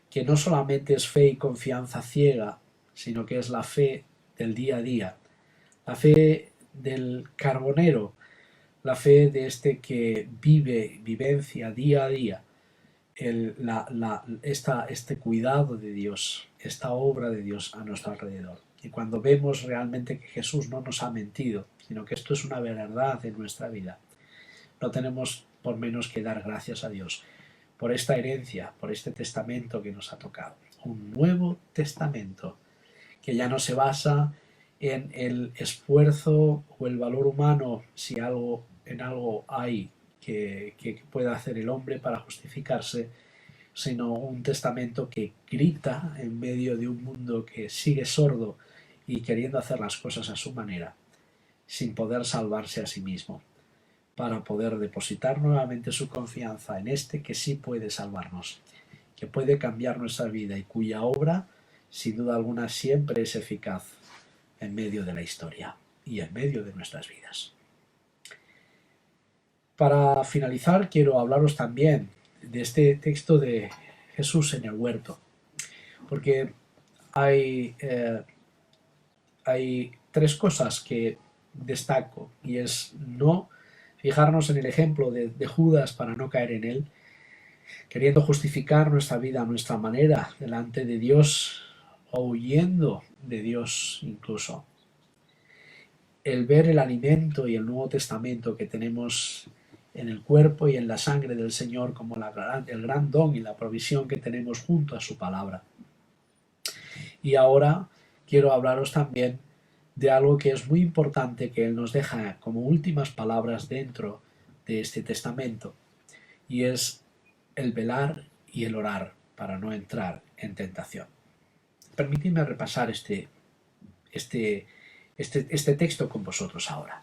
A: que no solamente es fe y confianza ciega, sino que es la fe del día a día, la fe del carbonero, la fe de este que vivencia día a día este cuidado de Dios, esta obra de Dios a nuestro alrededor. Y cuando vemos realmente que Jesús no nos ha mentido, sino que esto es una verdad en nuestra vida, no tenemos por menos que dar gracias a Dios por esta herencia, por este testamento que nos ha tocado. Un nuevo testamento que ya no se basa en el esfuerzo o el valor humano, si en algo hay que pueda hacer el hombre para justificarse, sino un testamento que grita en medio de un mundo que sigue sordo y queriendo hacer las cosas a su manera, sin poder salvarse a sí mismo, para poder depositar nuevamente su confianza en este que sí puede salvarnos, que puede cambiar nuestra vida y cuya obra, sin duda alguna, siempre es eficaz en medio de la historia y en medio de nuestras vidas. Para finalizar, quiero hablaros también de este texto de Jesús en el huerto, porque hay tres cosas que destaco, y es no fijarnos en el ejemplo de Judas para no caer en él, queriendo justificar nuestra vida a nuestra manera delante de Dios o huyendo de Dios incluso. El ver el alimento y el Nuevo Testamento que tenemos en el cuerpo y en la sangre del Señor como el gran don y la provisión que tenemos junto a su palabra. Y ahora quiero hablaros también de algo que es muy importante que Él nos deja como últimas palabras dentro de este testamento, y es el velar y el orar para no entrar en tentación. Permitidme repasar este texto con vosotros ahora.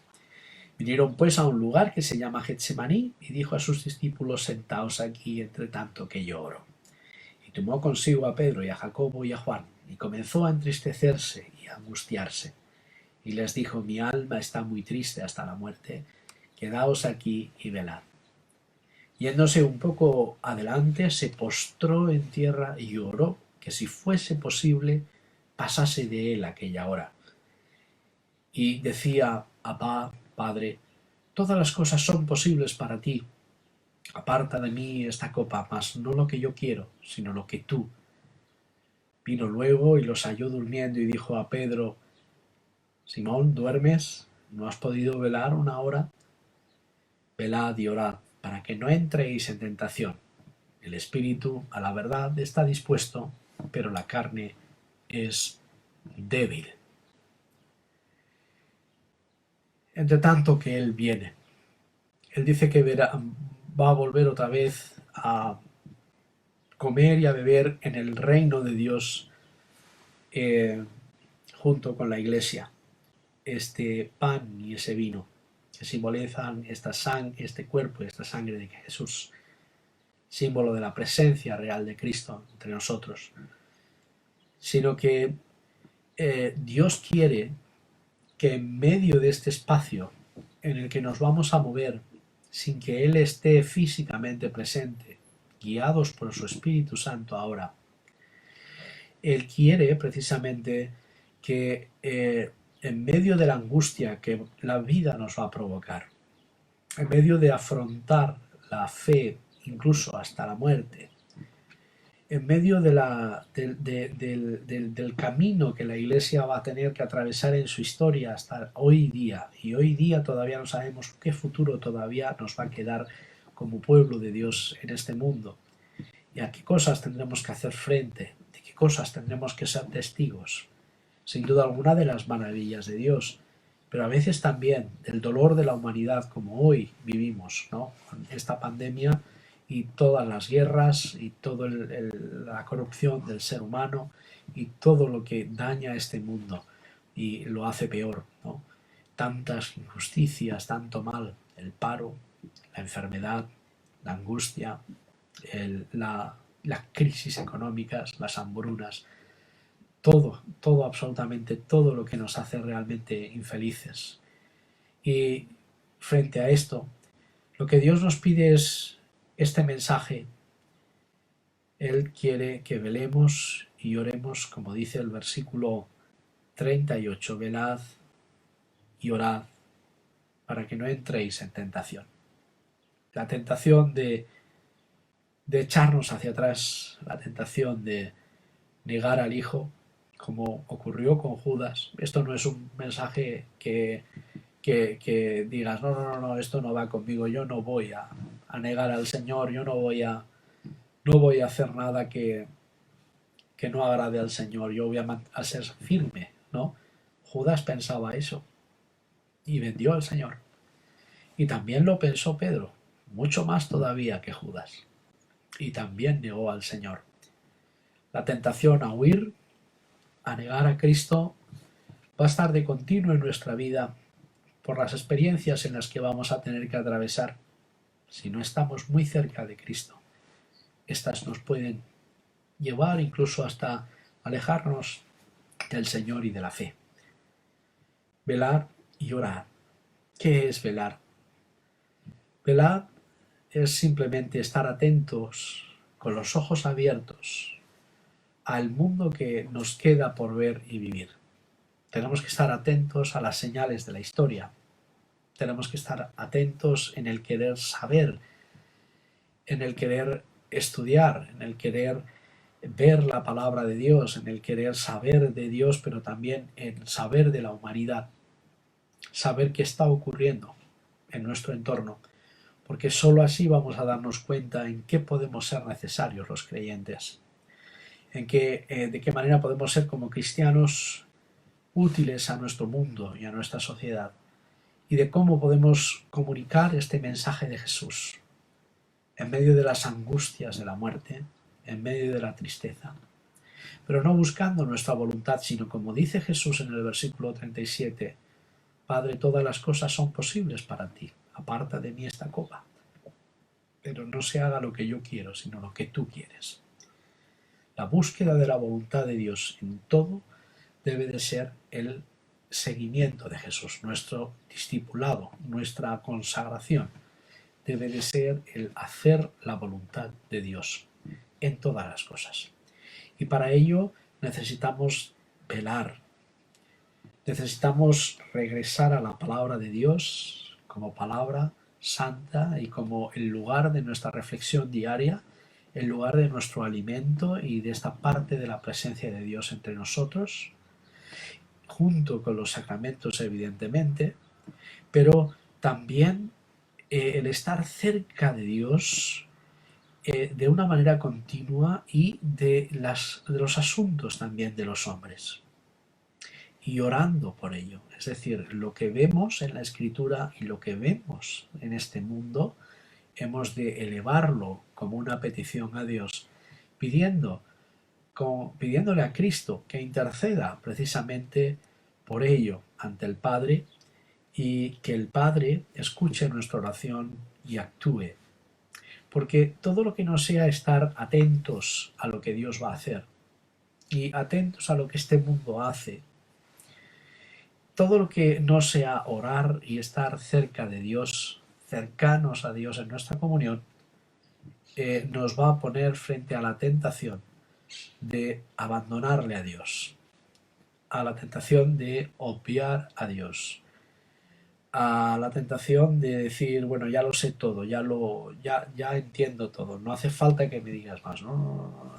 A: Vinieron pues a un lugar que se llama Getsemaní y dijo a sus discípulos: sentaos aquí entre tanto que yo oro. Y tomó consigo a Pedro y a Jacobo y a Juan y comenzó a entristecerse y a angustiarse. Y les dijo: mi alma está muy triste hasta la muerte, quedaos aquí y velad. Yéndose un poco adelante, se postró en tierra y oró que si fuese posible pasase de él aquella hora. Y decía: Abba, Padre, todas las cosas son posibles para ti. Aparta de mí esta copa, mas no lo que yo quiero, sino lo que tú. Vino luego y los halló durmiendo y dijo a Pedro: Simón, ¿duermes? ¿No has podido velar una hora? Velad y orad, para que no entréis en tentación. El espíritu, a la verdad, está dispuesto, pero la carne es débil. Entre tanto que Él viene, Él dice que va a volver otra vez a comer y a beber en el reino de Dios junto con la iglesia, este pan y ese vino que simbolizan este cuerpo y esta sangre de Jesús, símbolo de la presencia real de Cristo entre nosotros, sino que Dios quiere que en medio de este espacio en el que nos vamos a mover sin que Él esté físicamente presente, guiados por su Espíritu Santo ahora, Él quiere precisamente que en medio de la angustia que la vida nos va a provocar, en medio de afrontar la fe incluso hasta la muerte, en medio del camino que la Iglesia va a tener que atravesar en su historia hasta hoy día, y hoy día todavía no sabemos qué futuro todavía nos va a quedar como pueblo de Dios en este mundo, y a qué cosas tendremos que hacer frente, de qué cosas tendremos que ser testigos. Sin duda alguna de las maravillas de Dios, pero a veces también del dolor de la humanidad como hoy vivimos, ¿no? Esta pandemia y todas las guerras y toda la corrupción del ser humano y todo lo que daña a este mundo y lo hace peor, ¿no? Tantas injusticias, tanto mal, el paro, la enfermedad, la angustia, las crisis económicas, las hambrunas, todo, absolutamente todo lo que nos hace realmente infelices. Y frente a esto, lo que Dios nos pide es este mensaje. Él quiere que velemos y oremos, como dice el versículo 38, velad y orad para que no entréis en tentación. La tentación de echarnos hacia atrás, la tentación de negar al Hijo, como ocurrió con Judas. Esto no es un mensaje que digas, no, esto no va conmigo, yo no voy a negar al Señor, yo no voy a hacer nada que no agrade al Señor, yo voy a ser firme, ¿no? Judas pensaba eso y vendió al Señor. Y también lo pensó Pedro, mucho más todavía que Judas. Y también negó al Señor. La tentación a huir, a negar a Cristo, va a estar de continuo en nuestra vida por las experiencias en las que vamos a tener que atravesar. Si no estamos muy cerca de Cristo, estas nos pueden llevar incluso hasta alejarnos del Señor y de la fe. Velar y orar. ¿Qué es velar? Velar es simplemente estar atentos, con los ojos abiertos, al mundo que nos queda por ver y vivir. Tenemos que estar atentos a las señales de la historia. Tenemos que estar atentos en el querer saber, en el querer estudiar, en el querer ver la palabra de Dios, en el querer saber de Dios, pero también en saber de la humanidad, saber qué está ocurriendo en nuestro entorno, porque sólo así vamos a darnos cuenta en qué podemos ser necesarios los creyentes, de qué manera podemos ser como cristianos útiles a nuestro mundo y a nuestra sociedad, y de cómo podemos comunicar este mensaje de Jesús en medio de las angustias de la muerte, en medio de la tristeza, pero no buscando nuestra voluntad, sino como dice Jesús en el versículo 37, Padre, todas las cosas son posibles para ti, aparta de mí esta copa, pero no se haga lo que yo quiero, sino lo que tú quieres. La búsqueda de la voluntad de Dios en todo debe de ser el seguimiento de Jesús, nuestro discipulado, nuestra consagración, debe de ser el hacer la voluntad de Dios en todas las cosas. Y para ello necesitamos velar, necesitamos regresar a la palabra de Dios como palabra santa y como el lugar de nuestra reflexión diaria, el lugar de nuestro alimento y de esta parte de la presencia de Dios entre nosotros, junto con los sacramentos evidentemente, pero también el estar cerca de Dios de una manera continua y de los asuntos también de los hombres. Y orando por ello. Es decir, lo que vemos en la Escritura y lo que vemos en este mundo, hemos de elevarlo como una petición a Dios, pidiéndole a Cristo que interceda precisamente por ello ante el Padre y que el Padre escuche nuestra oración y actúe. Porque todo lo que no sea estar atentos a lo que Dios va a hacer y atentos a lo que este mundo hace, todo lo que no sea orar y estar cerca de Dios, cercanos a Dios en nuestra comunión, nos va a poner frente a la tentación de abandonarle a Dios, a la tentación de obviar a Dios, a la tentación de decir, bueno, ya lo sé todo, ya entiendo todo, no hace falta que me digas más, no.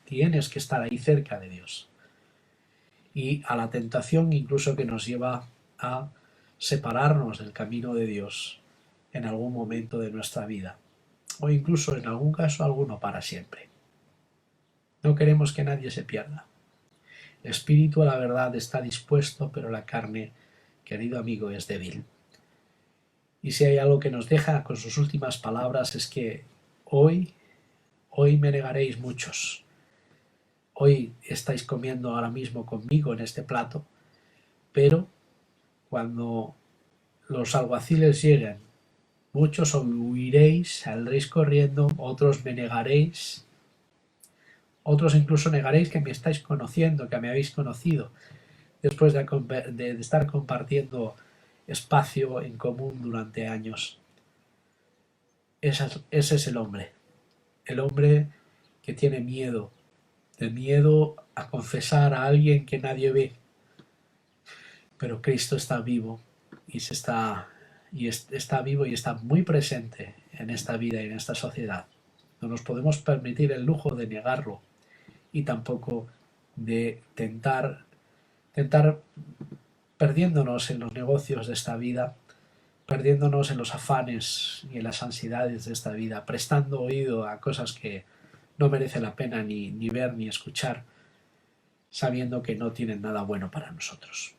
A: Tienes que estar ahí cerca de Dios. Y a la tentación incluso que nos lleva a separarnos del camino de Dios en algún momento de nuestra vida, o incluso en algún caso alguno para siempre. No queremos que nadie se pierda. El espíritu a la verdad está dispuesto, pero la carne, querido amigo, es débil. Y si hay algo que nos deja con sus últimas palabras es que hoy me negaréis muchos. Hoy estáis comiendo ahora mismo conmigo en este plato, pero cuando los alguaciles lleguen, muchos huiréis, saldréis corriendo, otros me negaréis, Otros incluso negaréis que me estáis conociendo, que me habéis conocido, después de estar compartiendo espacio en común durante años. Ese es el hombre que tiene miedo, el miedo a confesar a alguien que nadie ve, pero Cristo está vivo y está vivo y está muy presente en esta vida y en esta sociedad. No nos podemos permitir el lujo de negarlo y tampoco de tentar perdiéndonos en los negocios de esta vida, perdiéndonos en los afanes y en las ansiedades de esta vida, prestando oído a cosas que no merece la pena ni ver ni escuchar, sabiendo que no tienen nada bueno para nosotros.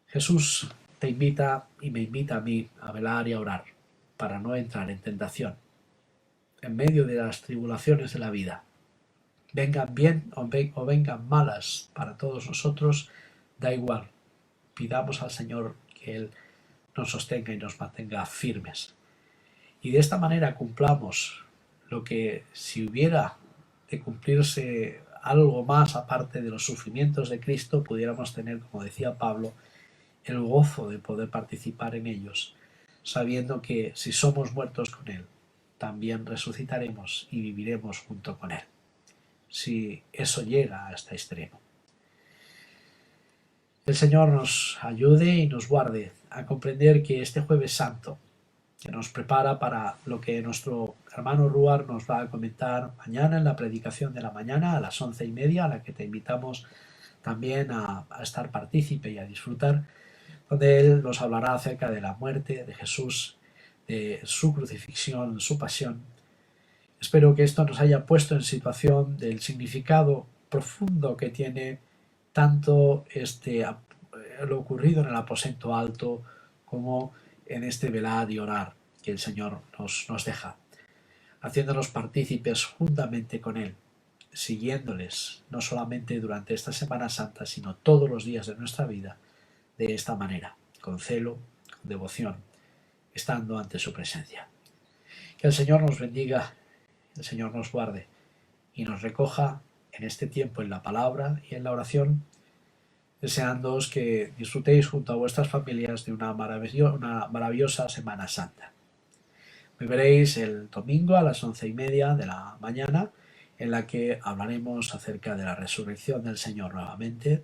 A: Jesús te invita y me invita a mí a velar y a orar para no entrar en tentación en medio de las tribulaciones de la vida. Vengan bien o vengan malas para todos nosotros, da igual. Pidamos al Señor que Él nos sostenga y nos mantenga firmes. Y de esta manera cumplamos lo que, si hubiera de cumplirse algo más aparte de los sufrimientos de Cristo, pudiéramos tener, como decía Pablo, el gozo de poder participar en ellos, sabiendo que si somos muertos con Él, también resucitaremos y viviremos junto con Él, si eso llega a este extremo. El Señor nos ayude y nos guarde a comprender que este Jueves Santo, que nos prepara para lo que nuestro hermano Ruar nos va a comentar mañana en la predicación de la mañana a las 11:30, a la que te invitamos también a estar partícipe y a disfrutar, donde Él nos hablará acerca de la muerte de Jesús, de su crucifixión, su pasión. Espero que esto nos haya puesto en situación del significado profundo que tiene tanto lo ocurrido en el aposento alto como en este velar y orar que el Señor nos deja, haciéndonos partícipes juntamente con Él, siguiéndoles no solamente durante esta Semana Santa, sino todos los días de nuestra vida, de esta manera, con celo, con devoción, estando ante su presencia. Que el Señor nos bendiga, el Señor nos guarde y nos recoja en este tiempo en la palabra y en la oración, deseándoos que disfrutéis junto a vuestras familias de una maravillosa Semana Santa. Me veréis el domingo a las 11:30 de la mañana, en la que hablaremos acerca de la resurrección del Señor nuevamente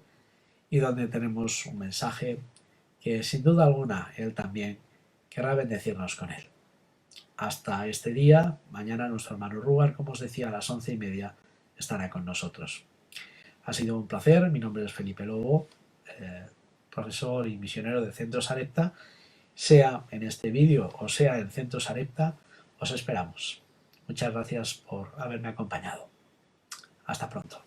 A: y donde tenemos un mensaje que sin duda alguna Él también querrá bendecirnos con él. Hasta este día, mañana nuestro hermano Rugar, como os decía, a las 11:30 estará con nosotros. Ha sido un placer, mi nombre es Felipe Lobo, profesor y misionero de Centro Sarepta. Sea en este vídeo o sea en Centro Sarepta, os esperamos. Muchas gracias por haberme acompañado. Hasta pronto.